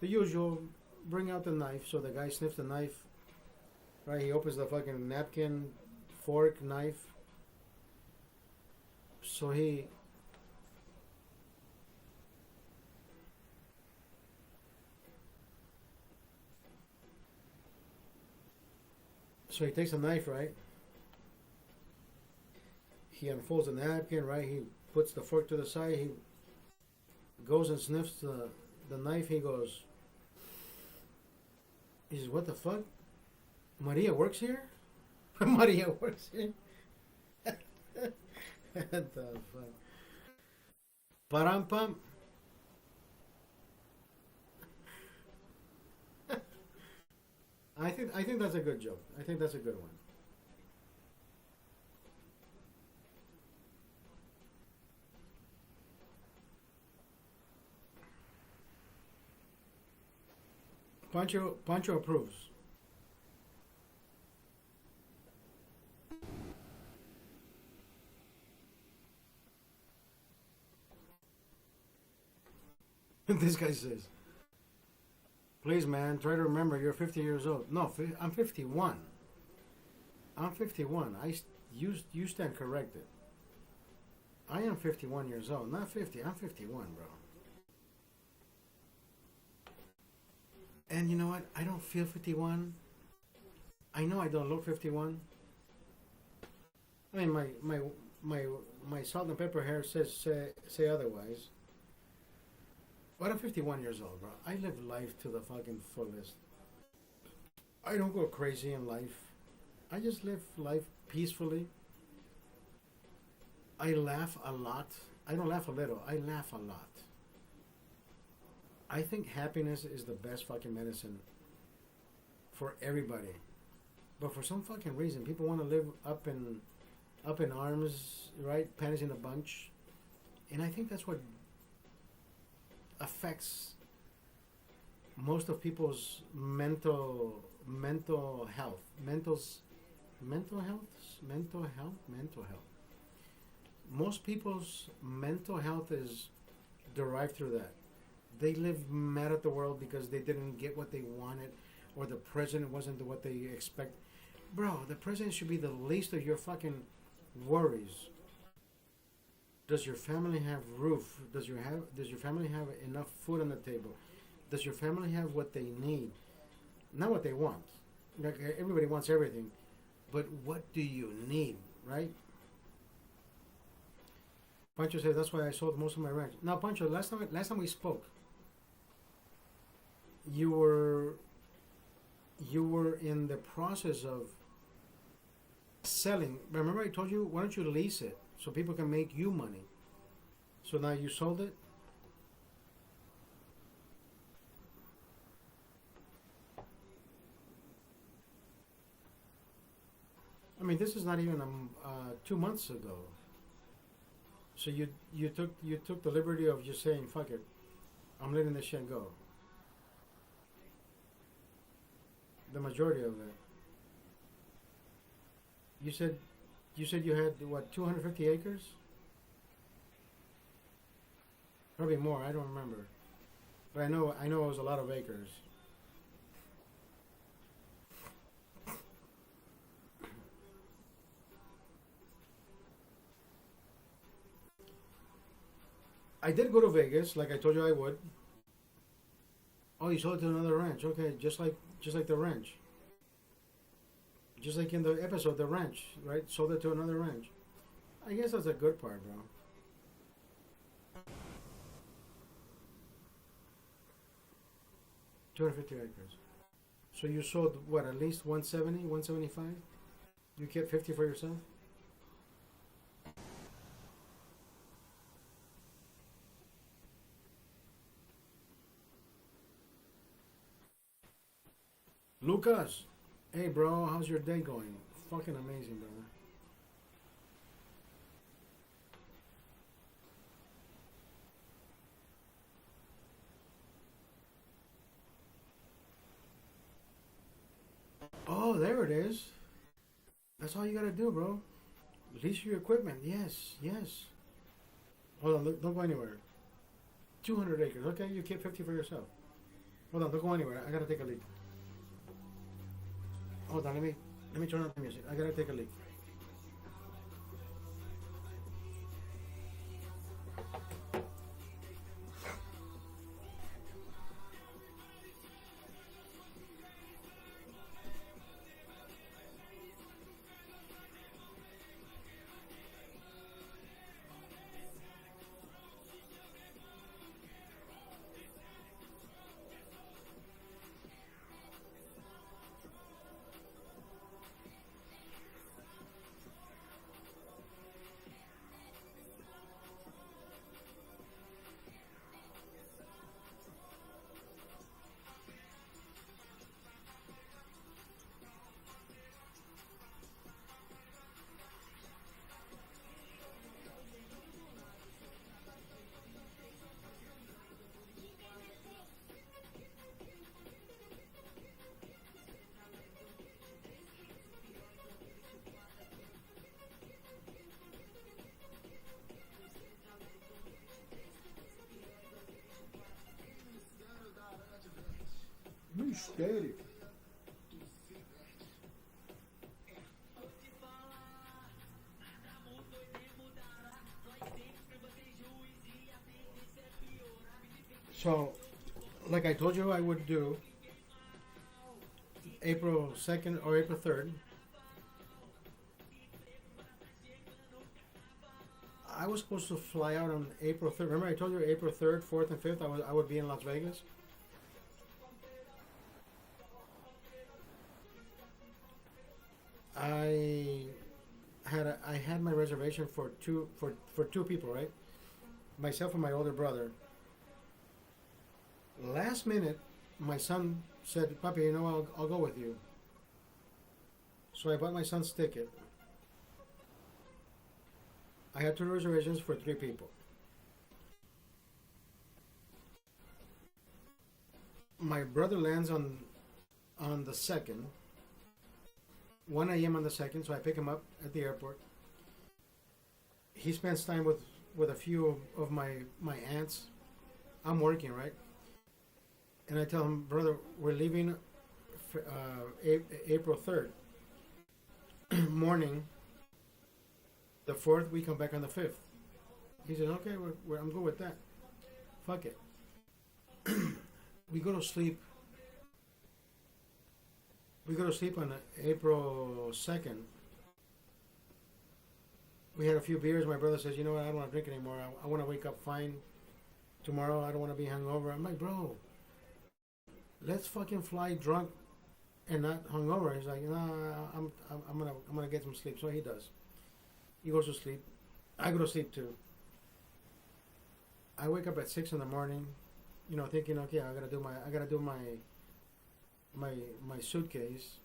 the usual, bring out the knife. So the guy sniffs the knife, right? He opens the fucking napkin, fork, knife. So he takes a knife, right? He unfolds the napkin, right? He puts the fork to the side. He goes and sniffs the knife. He says, what the fuck? Maria works here? Maria works here? What the fuck? Param-pam. I think that's a good joke. I think that's a good one. Pancho approves. This guy says, please, man, try to remember you're 50 years old. No, I'm 51. I'm 51. You stand corrected. I am 51 years old, not 50. I'm 51, bro. And you know what? I don't feel 51. I know I don't look 51. I mean, my salt and pepper hair says say otherwise. But I'm 51 years old, bro. I live life to the fucking fullest. I don't go crazy in life. I just live life peacefully. I laugh a lot. I don't laugh a little. I laugh a lot. I think happiness is the best fucking medicine for everybody. But for some fucking reason, people want to live up in arms, right? Panties in a bunch. And I think that's what affects most of people's mental health. Mental health. Most people's mental health is derived through that. They live mad at the world because they didn't get what they wanted, or the president wasn't what they expect. Bro, the president should be the least of your fucking worries. Does your family have roof? Does your family have enough food on the table? Does your family have what they need? Not what they want. Like, everybody wants everything, but what do you need, right? Pancho said that's why I sold most of my ranch. Now, Pancho, last time we spoke, you were in the process of selling. Remember I told you, why don't you lease it so people can make you money? So now you sold it? I mean, this is not even 2 months ago. So you took the liberty of just saying, fuck it, I'm letting this shit go. The majority of it. You said you had what, 250 acres? Probably more. I don't remember, but I know it was a lot of acres. I did go to Vegas, like I told you I would. Oh, you sold it to another ranch. Okay, just like the ranch. Just like in the episode, the ranch, right? Sold it to another ranch. I guess that's a good part, bro. 250 acres. So you sold what, at least 170, 175? You kept 50 for yourself? Lucas, hey bro, how's your day going? Fucking amazing, brother. Oh, there it is. That's all you gotta do, bro. Lease your equipment. Yes, yes. Hold on, don't go anywhere. 200 acres. Okay, you keep 50 for yourself. Hold on, don't go anywhere. I gotta take a leak. Hold on, let me turn on the music. I gotta take a leak. Mistério. So, like I told you I would do, April 2nd or April 3rd, I was supposed to fly out on April 3rd. Remember I told you April 3rd, 4th, and 5th I would be in Las Vegas? I I had my reservation for two people, right? Myself and my older brother. Last minute, my son said, "Papi, you know, I'll go with you." So I bought my son's ticket. I had two reservations for three people. My brother lands on the second, 1 a.m. on the second. So I pick him up at the airport. He spends time with a few of my aunts. I'm working, right? And I tell him, brother, we're leaving April 3rd morning. The 4th, we come back on the 5th. He said, okay, I'm good with that. Fuck it. We go to sleep. We go to sleep on April 2nd. We had a few beers. My brother says, you know what, I don't want to drink anymore. I want to wake up fine tomorrow. I don't want to be hungover. I'm like, bro, let's fucking fly drunk and not hungover. He's like, nah, I'm gonna get some sleep. So he does. He goes to sleep. I go to sleep too. I wake up at 6 in the morning, you know, thinking, okay, I gotta do my suitcase.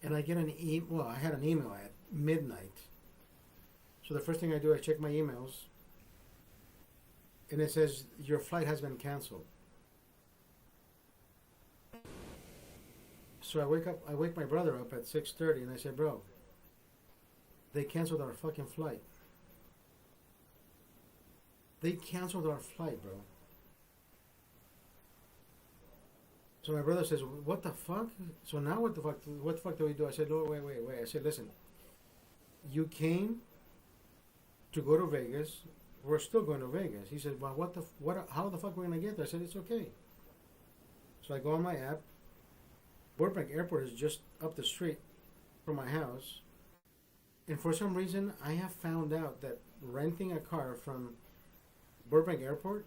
And I get I had an email at midnight. So the first thing I do, I check my emails. and it says your flight has been canceled. So I wake my brother up at 6:30, and I say, bro, they canceled our fucking flight. They canceled our flight, bro. So my brother says, what the fuck? So now what the fuck do we do? I said, oh, wait. I said, listen, you came to go to Vegas. We're still going to Vegas. He said, well, how the fuck are we going to get there? I said, it's okay. So I go on my app. Burbank Airport is just up the street from my house. And for some reason, I have found out that renting a car from Burbank Airport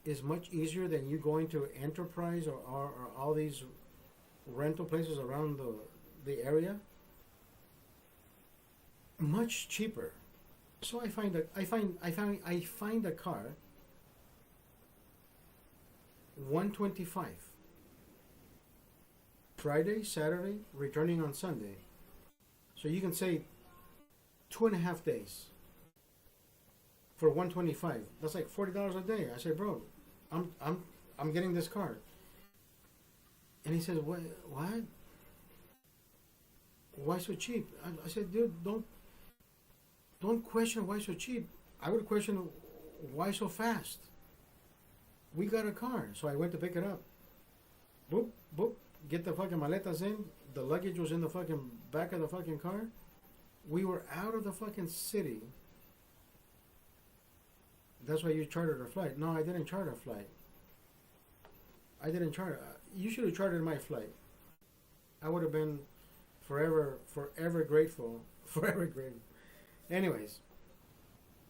is much easier than you going to Enterprise or all these rental places around the area. Much cheaper. So I find a car, $125. Friday, Saturday, returning on Sunday. So you can say 2.5 days for $125. That's like $40 a day. I said, bro, I'm getting this car. And he says, what? Why so cheap? I said, dude, don't question why so cheap. I would question why so fast. We got a car. So I went to pick it up. Boop, boop. Get the fucking maletas in. The luggage was in the fucking back of the fucking car. We were out of the fucking city. That's why you chartered a flight. No, I didn't charter a flight. I didn't charter. You should have chartered my flight. I would have been forever grateful. Forever grateful. Anyways,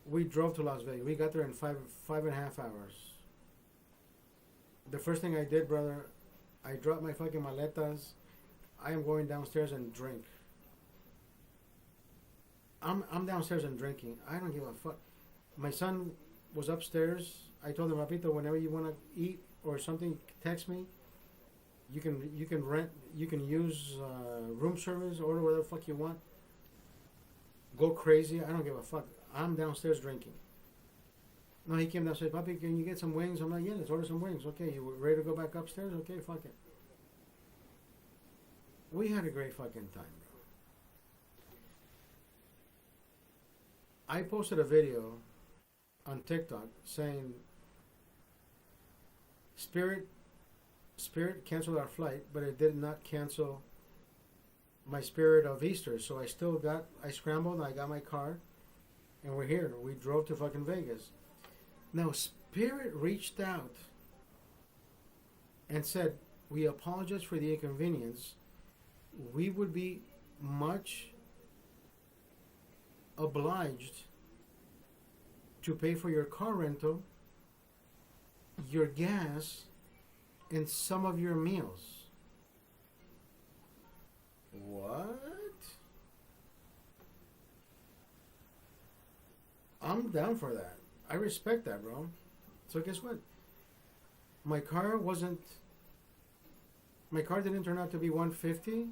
we drove to Las Vegas. We got there in five and a half hours. The first thing I did, brother, I dropped my fucking maletas. I am going downstairs and drink. I'm downstairs and drinking. I don't give a fuck. My son was upstairs. I told him, Papito, whenever you want to eat or something, text me. You can rent. You can use room service. Order whatever the fuck you want. Go crazy. I don't give a fuck. I'm downstairs drinking. No, he came downstairs. Papi, can you get some wings? I'm like, yeah, let's order some wings. Okay, you ready to go back upstairs? Okay, fuck it. We had a great fucking time, bro. I posted a video on TikTok saying Spirit canceled our flight, but it did not cancel my spirit of Easter. So I scrambled and I got my car and we're here. We drove to fucking Vegas. Now, Spirit reached out and said, we apologize for the inconvenience. We would be much obliged to pay for your car rental, your gas, and some of your meals. What? I'm down for that. I respect that, bro. So guess what? My car didn't turn out to be $150,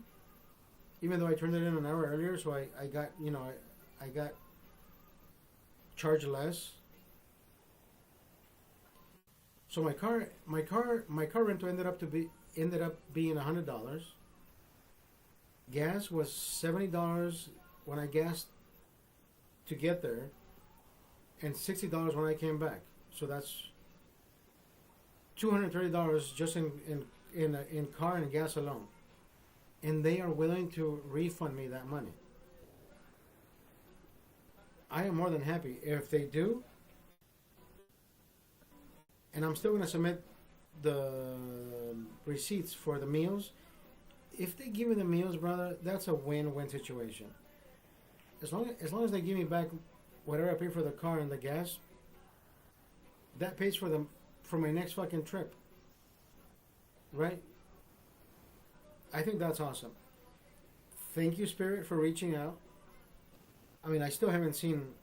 even though I turned it in an hour earlier. So I got charged less. So my car rental ended up being $100. Gas was $70 when I gassed to get there, and $60 when I came back. So that's $230 just in car and gas alone. And they are willing to refund me that money. I am more than happy. If they do, and I'm still going to submit the receipts for the meals. If they give me the meals, brother, that's a win-win situation. As long as they give me back whatever I pay for the car and the gas, that pays for my next fucking trip. Right? I think that's awesome. Thank you, Spirit, for reaching out. I mean, I still haven't seen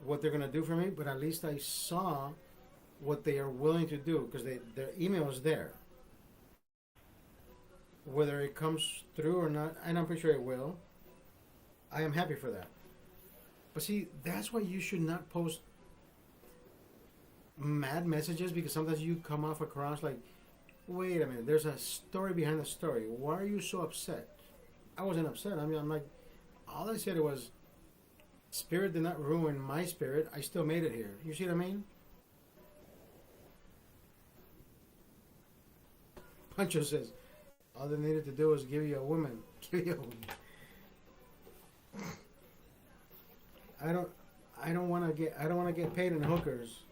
what they're going to do for me, but at least I saw what they are willing to do, because their email is there. Whether it comes through or not, and I'm pretty sure it will, I am happy for that. But see, that's why you should not post mad messages because sometimes you come off across like, wait a minute, there's a story behind the story. Why are you so upset? I wasn't upset. I mean, I'm like, all I said was, spirit did not ruin my spirit. I still made it here. You see what I mean? Pancho says, all they needed to do was give you a woman. Give you a woman. I don't want to get paid in hookers.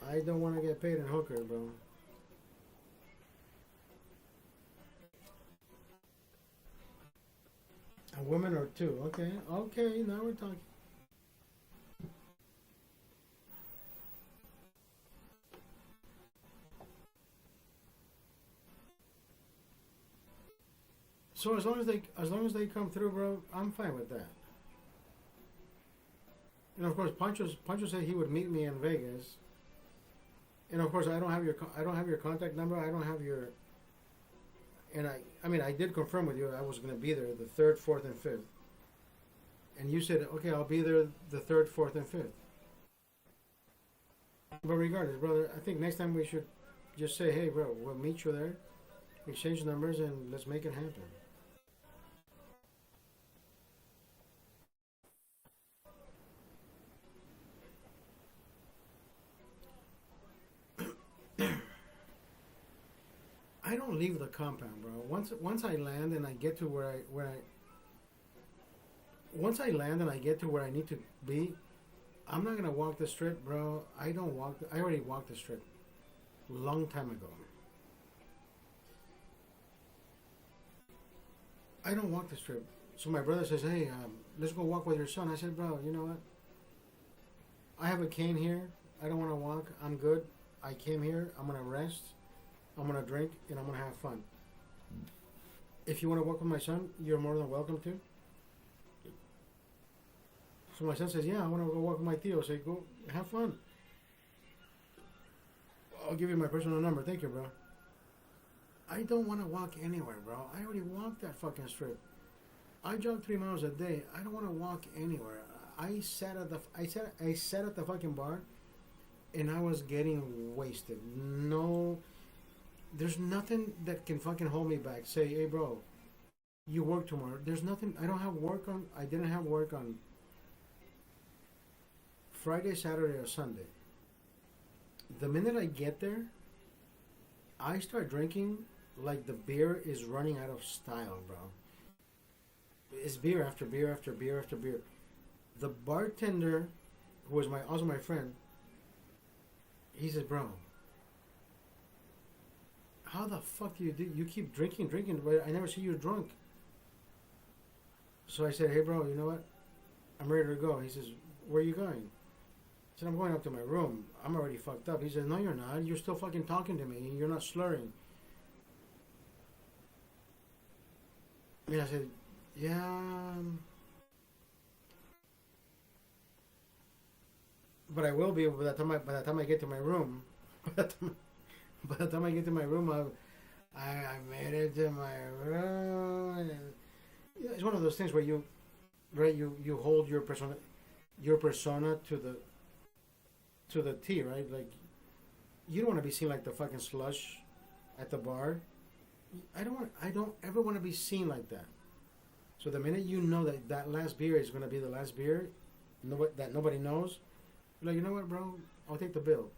I don't want to get paid in hookers, bro. A woman or two. Okay, okay, now we're talking. So as long as they come through, bro, I'm fine with that. And of course, Pancho said he would meet me in Vegas. And of course, I don't have your contact number. I don't have your. And I mean, I did confirm with you I was going to be there the third, fourth, and fifth. And you said, okay, I'll be there the third, fourth, and fifth. But regardless, brother, I think next time we should just say, hey, bro, we'll meet you there, exchange numbers, and let's make it happen. I don't leave the compound, bro. Once I land and I get to once I land and I get to where I need to be, I'm not gonna walk the strip, bro. I don't walk. I already walked the strip, long time ago. I don't walk the strip. So my brother says, "Hey, let's go walk with your son." I said, "Bro, you know what? I have a cane here. I don't want to walk. I'm good. I came here. I'm gonna rest. I'm gonna drink, and I'm gonna have fun. If you want to walk with my son, you're more than welcome to." So my son says, "Yeah, I want to go walk with my Theo." I say, "Go have fun. I'll give you my personal number. Thank you, bro." I don't want to walk anywhere, bro. I already walked that fucking strip. I jog 3 miles a day. I don't want to walk anywhere. I sat at the fucking bar, and I was getting wasted. No, there's nothing that can fucking hold me back. Say, hey, bro, you work tomorrow. There's nothing. I don't have work on. I didn't have work on Friday, Saturday, or Sunday. The minute I get there, I start drinking like the beer is running out of style, bro. It's beer after beer after beer after beer. The bartender, who was also my friend, he says, "Bro, how the fuck do? You keep drinking, but I never see you drunk." So I said, "Hey, bro, you know what? I'm ready to go." He says, "Where are you going?" I said, "I'm going up to my room. I'm already fucked up." He said, "No, you're not. You're still fucking talking to me. You're not slurring." And I said, "Yeah, but I will be by the time I get to my room." By the time I get to my room, I made it to my room. And it's one of those things where you hold your persona to the T, right? Like, you don't want to be seen like the fucking slush at the bar. I don't ever want to be seen like that. So the minute you know that last beer is going to be the last beer, that nobody knows, you're like, you know what, bro? I'll take the bill.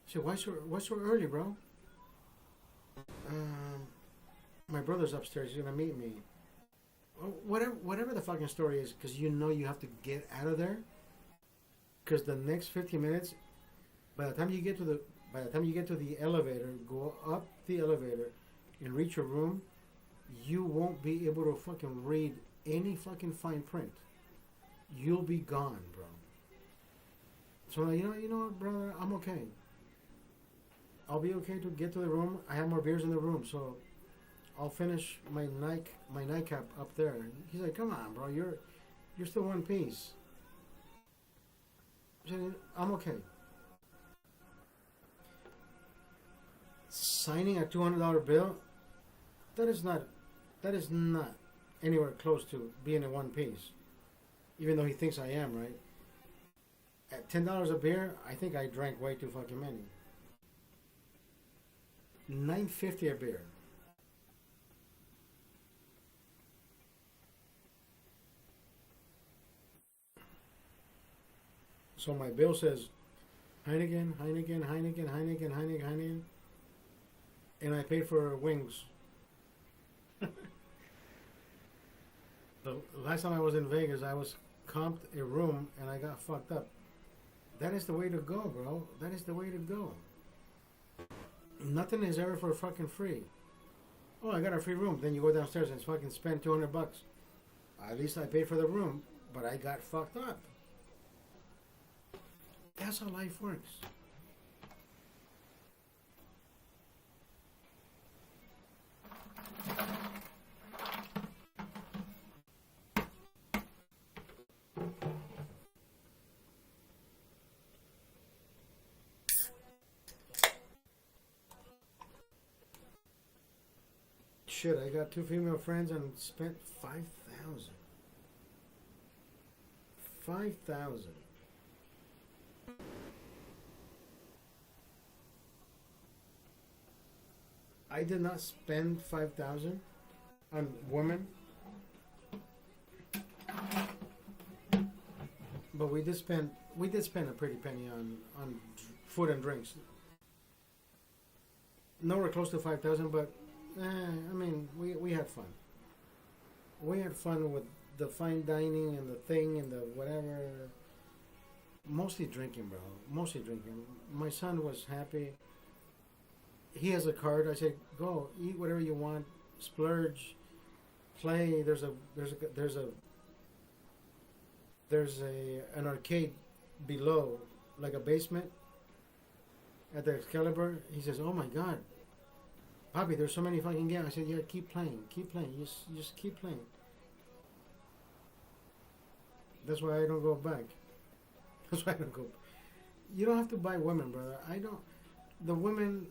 I said, why so early, bro? My brother's upstairs. He's going to meet me. Whatever the fucking story is, because you know you have to get out of there. Because the next 15 minutes, by the time you get to the elevator, go up the elevator, and reach your room, you won't be able to fucking read any fucking fine print. You'll be gone, bro. So you know what, brother, I'm okay. I'll be okay to get to the room. I have more beers in the room, so I'll finish my nightcap up there. He's like, "Come on, bro, you're still one piece." I said, "I'm okay." Signing a $200 bill, that is not anywhere close to being in one piece. even though he thinks I am, right? At $10 a beer, I think I drank way too fucking many. $9.50 a beer. So my bill says Heineken, Heineken, Heineken, Heineken, Heineken, Heineken, and I paid for wings. The last time I was in Vegas, I was comped a room and I got fucked up. That is the way to go, bro. That is the way to go. Nothing is ever for fucking free. Oh, I got a free room. Then you go downstairs and fucking spend $200. At least I paid for the room, but I got fucked up. That's how life works. Shit, I got 2 female friends and spent 5,000. 5,000. I did not spend 5,000 on women, but we did spend a pretty penny on food and drinks. Nowhere close to 5,000, but I mean, we had fun. We had fun with the fine dining and the thing and the whatever. Mostly drinking, bro. Mostly drinking. My son was happy. He has a card. I said, go eat whatever you want, splurge, play. There's an arcade below, like a basement at the Excalibur. He says, oh my God, Poppy, there's so many fucking games. I said, yeah, keep playing, just keep playing. That's why I don't go back. That's why I don't go. You don't have to buy women, brother. I don't. The women.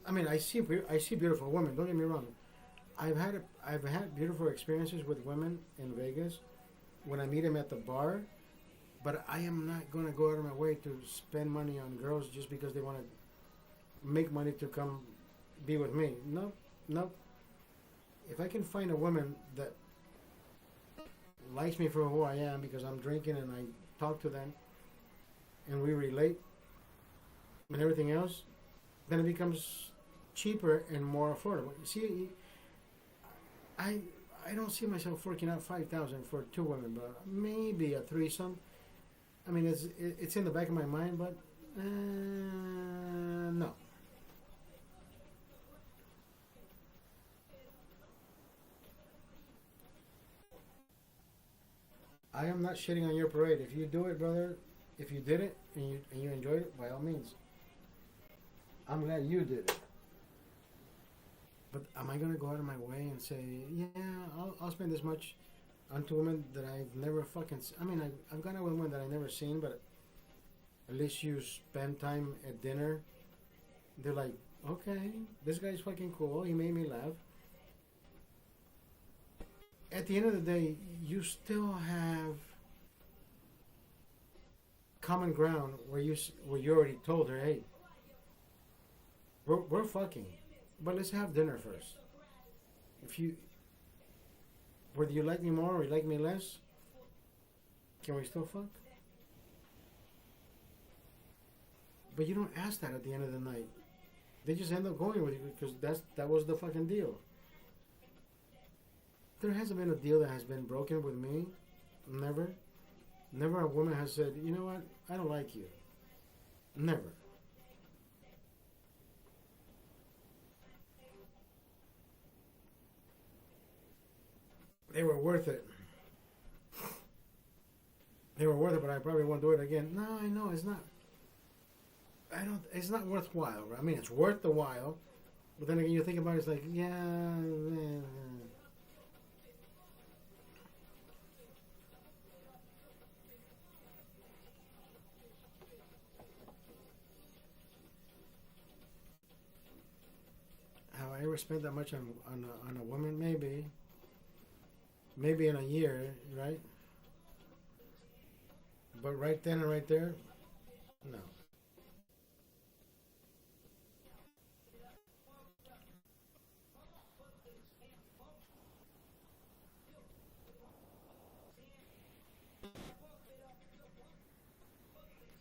I mean, I see beautiful women. Don't get me wrong. I've had beautiful experiences with women in Vegas when I meet them at the bar, but I am not gonna go out of my way to spend money on girls just because they want to make money to come be with me. No, no. If I can find a woman that likes me for who I am because I'm drinking and I talk to them and we relate and everything else, then it becomes cheaper and more affordable. See, I don't see myself forking out 5,000 for 2 women, but maybe a threesome. I mean, it's in the back of my mind, but no. I am not shitting on your parade. If you do it, brother, if you did it and you enjoyed it, by all means. I'm glad you did it. But am I going to go out of my way and say, yeah, I'll spend this much on 2 women that I've never fucking... I mean, I've gone out with women that I've never seen, but at least you spend time at dinner. They're like, okay, this guy's fucking cool. He made me laugh. At the end of the day, you still have common ground where you already told her, hey, we're fucking, but let's have dinner first. Whether you like me more or you like me less, can we still fuck? But you don't ask that at the end of the night. They just end up going with you because that was the fucking deal. There hasn't been a deal that has been broken with me. Never. Never a woman has said, you know what, I don't like you. Never. They were worth it. They were worth it, but I probably won't do it again. No, I know, it's not. It's not worthwhile. I mean, it's worth the while. But then again, you think about it, it's like, yeah. Have I ever spent that much on a woman? Maybe in a year, right? But right then and right there, no.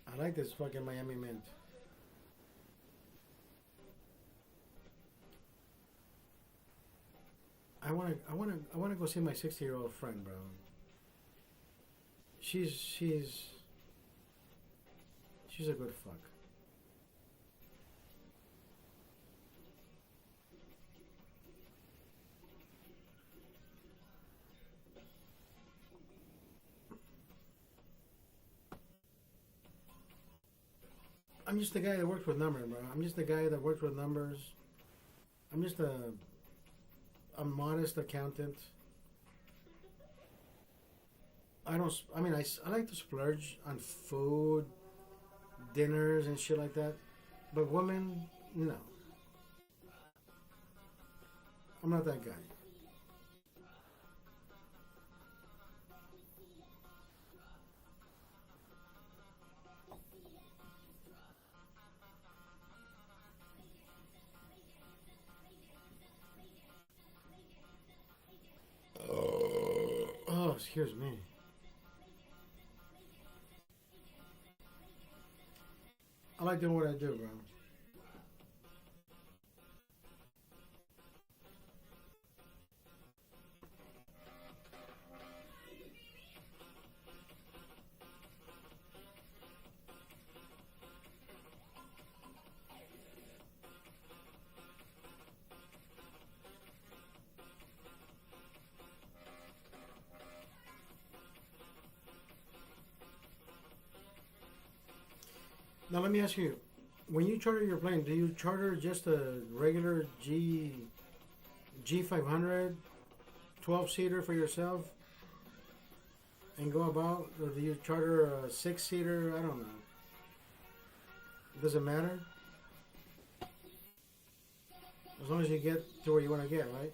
I like this fucking Miami Mint. I wanna go see my 60-year-old friend, bro. She's she's a good fuck. I'm just the guy that works with numbers, bro. I'm just the guy that works with numbers. I'm just a modest accountant. I don't. I mean, I like to splurge on food, dinners, and shit like that. But women, no. I'm not that guy. Oh, excuse me. I like doing what I do, bro. Now let me ask you: when you charter your plane, do you charter just a regular G500 12-seater for yourself and go about, or do you charter a 6-seater? I don't know. Does it matter? As long as you get to where you want to get, right?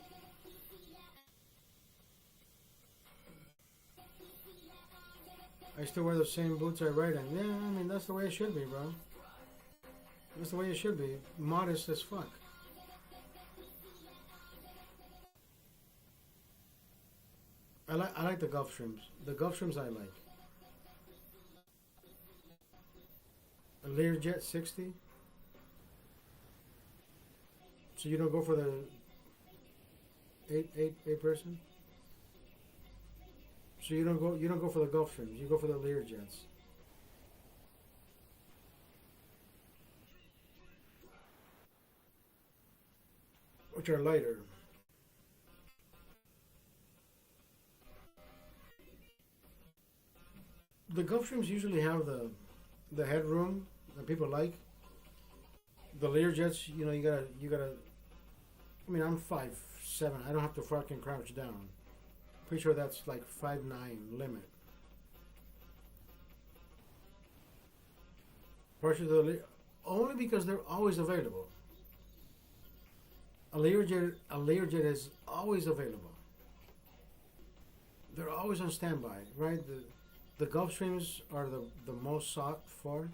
I still wear the same boots I ride in. Yeah, I mean, that's the way it should be, bro. That's the way it should be. Modest as fuck. I like the Gulfstreams. The Gulfstreams I like. A Learjet 60. So you don't go for the eight person. So you don't go for the Gulfstreams. You go for the Learjets, which are lighter. The Gulfstreams usually have the headroom that people like. The Learjets, you gotta. I mean, I'm 5'7". I don't have to fucking crouch down. Pretty sure that's like 5'9" limit. Partially only because they're always available. A Learjet is always available. They're always on standby, right? The Gulfstreams are the most sought for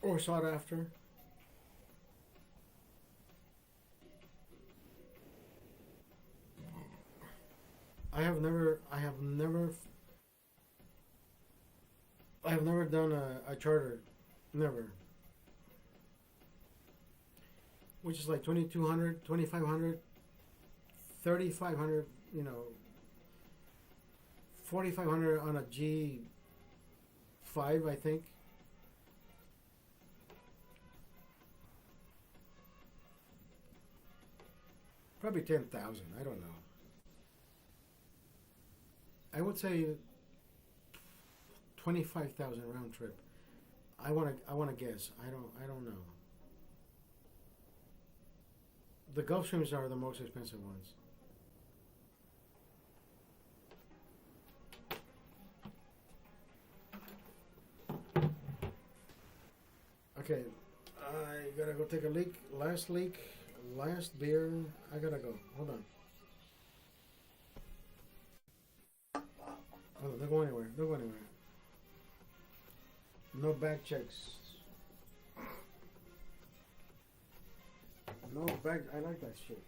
or sought after. I have never done a charter, never, which is like 2,200, 2,500, 3,500, 4,500 on a G5, I think. Probably 10,000. I don't know. I would say 25,000 round trip. I wanna guess. I don't know. The Gulfstreams are the most expensive ones. Okay, I gotta go take a leak. Last leak, last beer. I gotta go. Hold on. Oh, don't go anywhere. Don't go anywhere. No back checks. No back. I like that shit.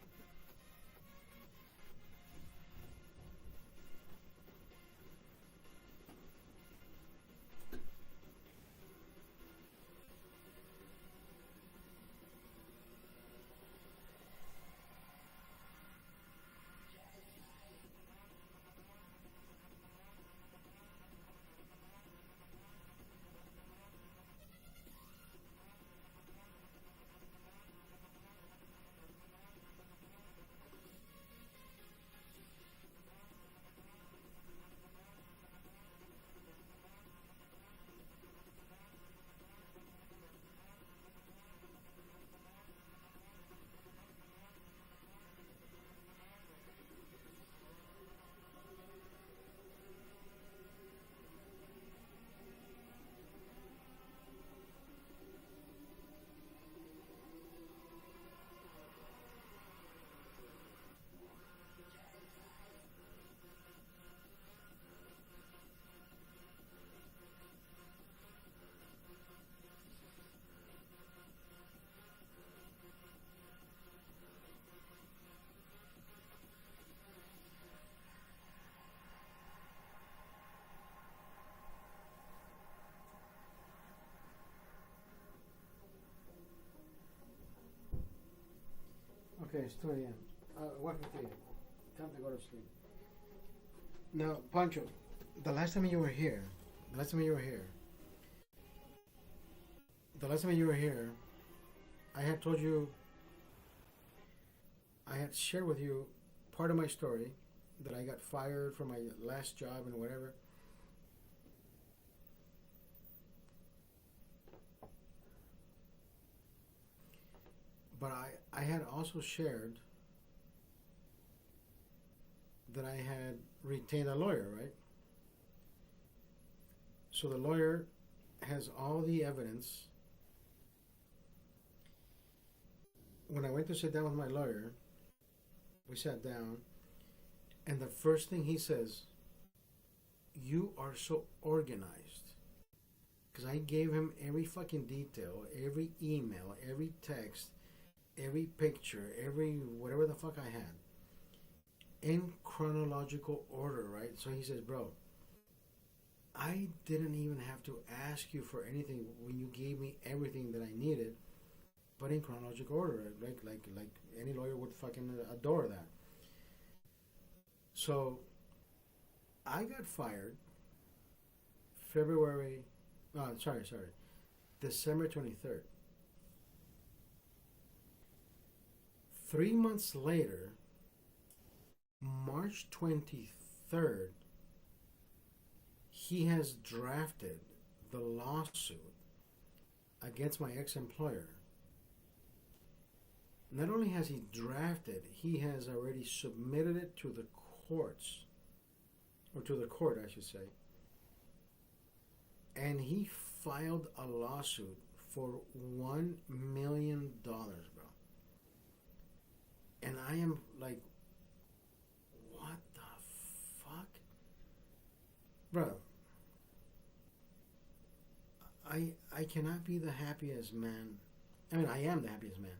Okay, it's 2 a.m. 1:58. Time to go to sleep. Now, Pancho, the last time you were here, the last time you were here, I had told you, I had shared with you part of my story that I got fired from my last job and whatever. But I had also shared that I had retained a lawyer, right? So the lawyer has all the evidence. When I went to sit down with my lawyer, we sat down, and the first thing he says, "You are so organized." Because I gave him every fucking detail, every email, every text, every picture, every whatever the fuck I had, in chronological order, right? So he says, "Bro, I didn't even have to ask you for anything when you gave me everything that I needed, but in chronological order, like any lawyer would fucking adore that." So I got fired December 23rd. 3 months later, March 23rd, he has drafted the lawsuit against my ex-employer. Not only has he drafted, he has already submitted it to the courts, or to the court, I should say. And he filed a lawsuit for $1 million, bro. And I am like, what the fuck? Bro, I cannot be the happiest man. I mean, I am the happiest man.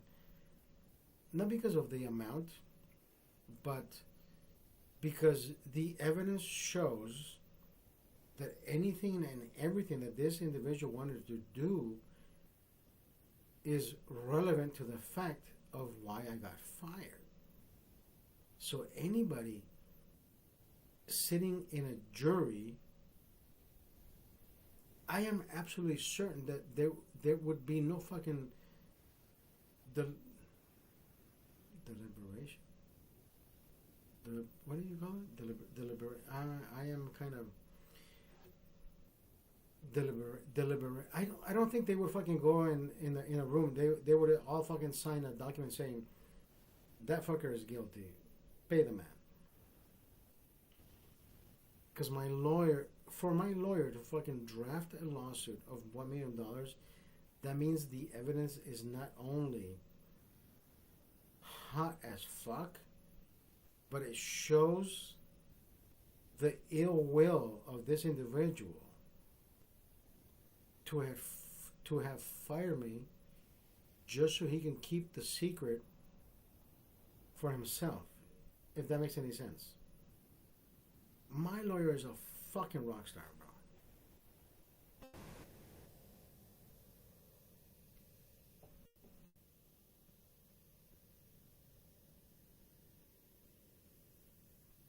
Not because of the amount, but because the evidence shows that anything and everything that this individual wanted to do is relevant to the fact of why I got fired. So anybody sitting in a jury, I am absolutely certain that there would be no fucking deliberation. What do you call it? Deliberate. I am kind of deliberate. I don't think they would fucking go in a room. They would all fucking sign a document saying that fucker is guilty. Pay the man. Because for my lawyer to fucking draft a lawsuit of $1 million, that means the evidence is not only hot as fuck, but it shows the ill will of this individual to have fired me just so he can keep the secret for himself, if that makes any sense. My lawyer is a fucking rock star, bro.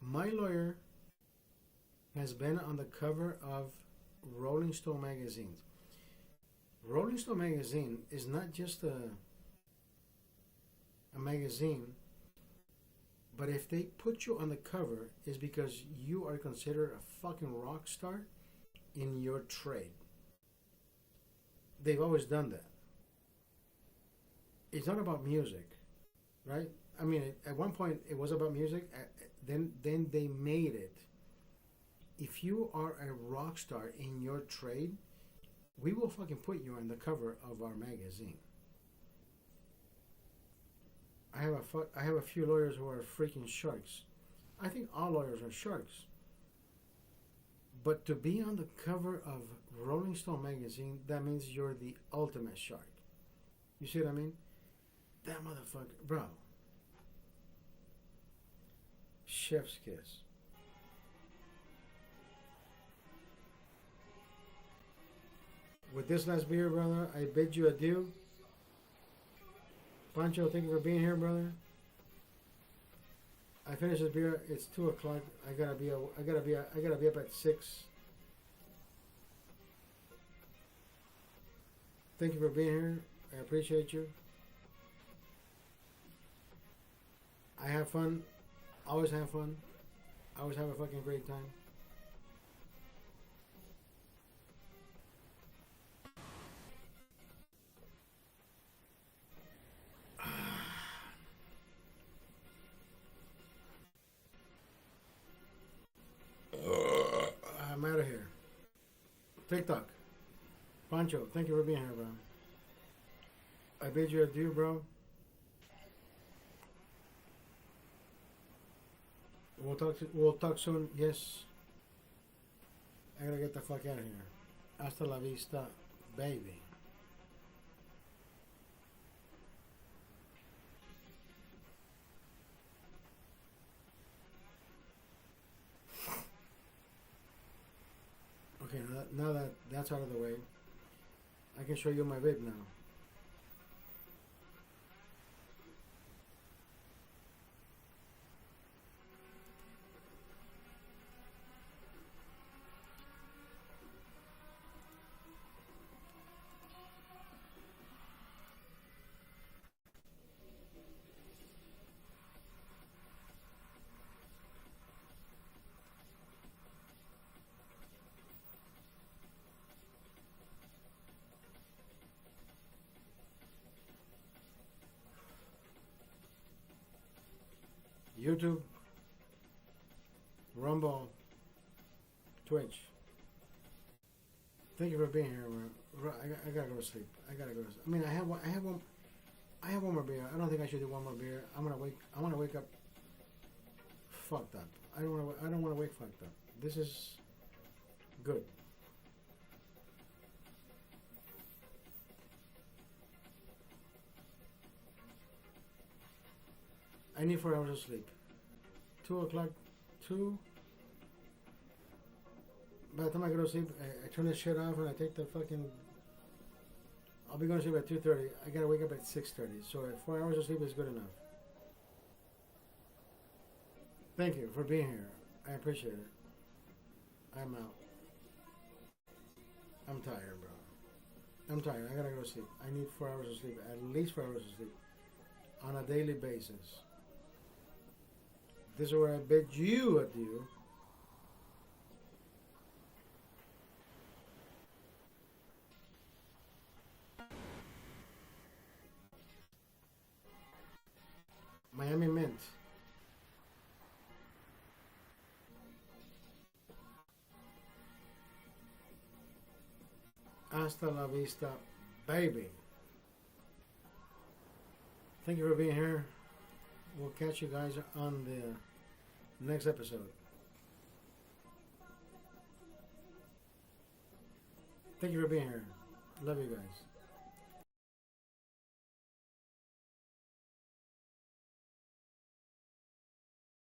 My lawyer has been on the cover of Rolling Stone magazine. Rolling Stone magazine is not just a magazine, but if they put you on the cover, it's because you are considered a fucking rock star in your trade. They've always done that. It's not about music, right? I mean, at one point it was about music. Then they made it. If you are a rock star in your trade, we will fucking put you on the cover of our magazine. I have a few lawyers who are freaking sharks. I think all lawyers are sharks. But to be on the cover of Rolling Stone magazine, that means you're the ultimate shark. You see what I mean? That motherfucker, bro. Chef's kiss. With this last beer, brother, I bid you adieu. Pancho, thank you for being here, brother. I finished this beer. It's 2:00. I gotta be up at 6. Thank you for being here. I appreciate you. I have fun. Always have fun. I always have a fucking great time. I'm out of here. TikTok. Pancho, thank you for being here, bro. I bid you adieu, bro. We'll talk soon. Yes. I gotta get the fuck out of here. Hasta la vista, baby. Okay, now that that's out of the way, I can show you my vid now. YouTube, Rumble, Twitch. Thank you for being here. I gotta go to sleep. I gotta go to sleep. I mean, I have one more beer. I don't think I should do one more beer. I want to wake up fucked up. I don't want to wake fucked up. This is good. I need 4 hours of sleep. 2:00, 2. By the time I go to sleep, I turn this shit off and I take the fucking. I'll be going to sleep at 2:30. I gotta wake up at 6:30. So 4 hours of sleep is good enough. Thank you for being here. I appreciate it. I'm out. I'm tired, bro. I'm tired. I gotta go to sleep. I need 4 hours of sleep. At least 4 hours of sleep. On a daily basis. This is where I bid you adieu. Miami Mint. Hasta la vista, baby. Thank you for being here. We'll catch you guys on the next episode. Thank you for being here. Love you guys.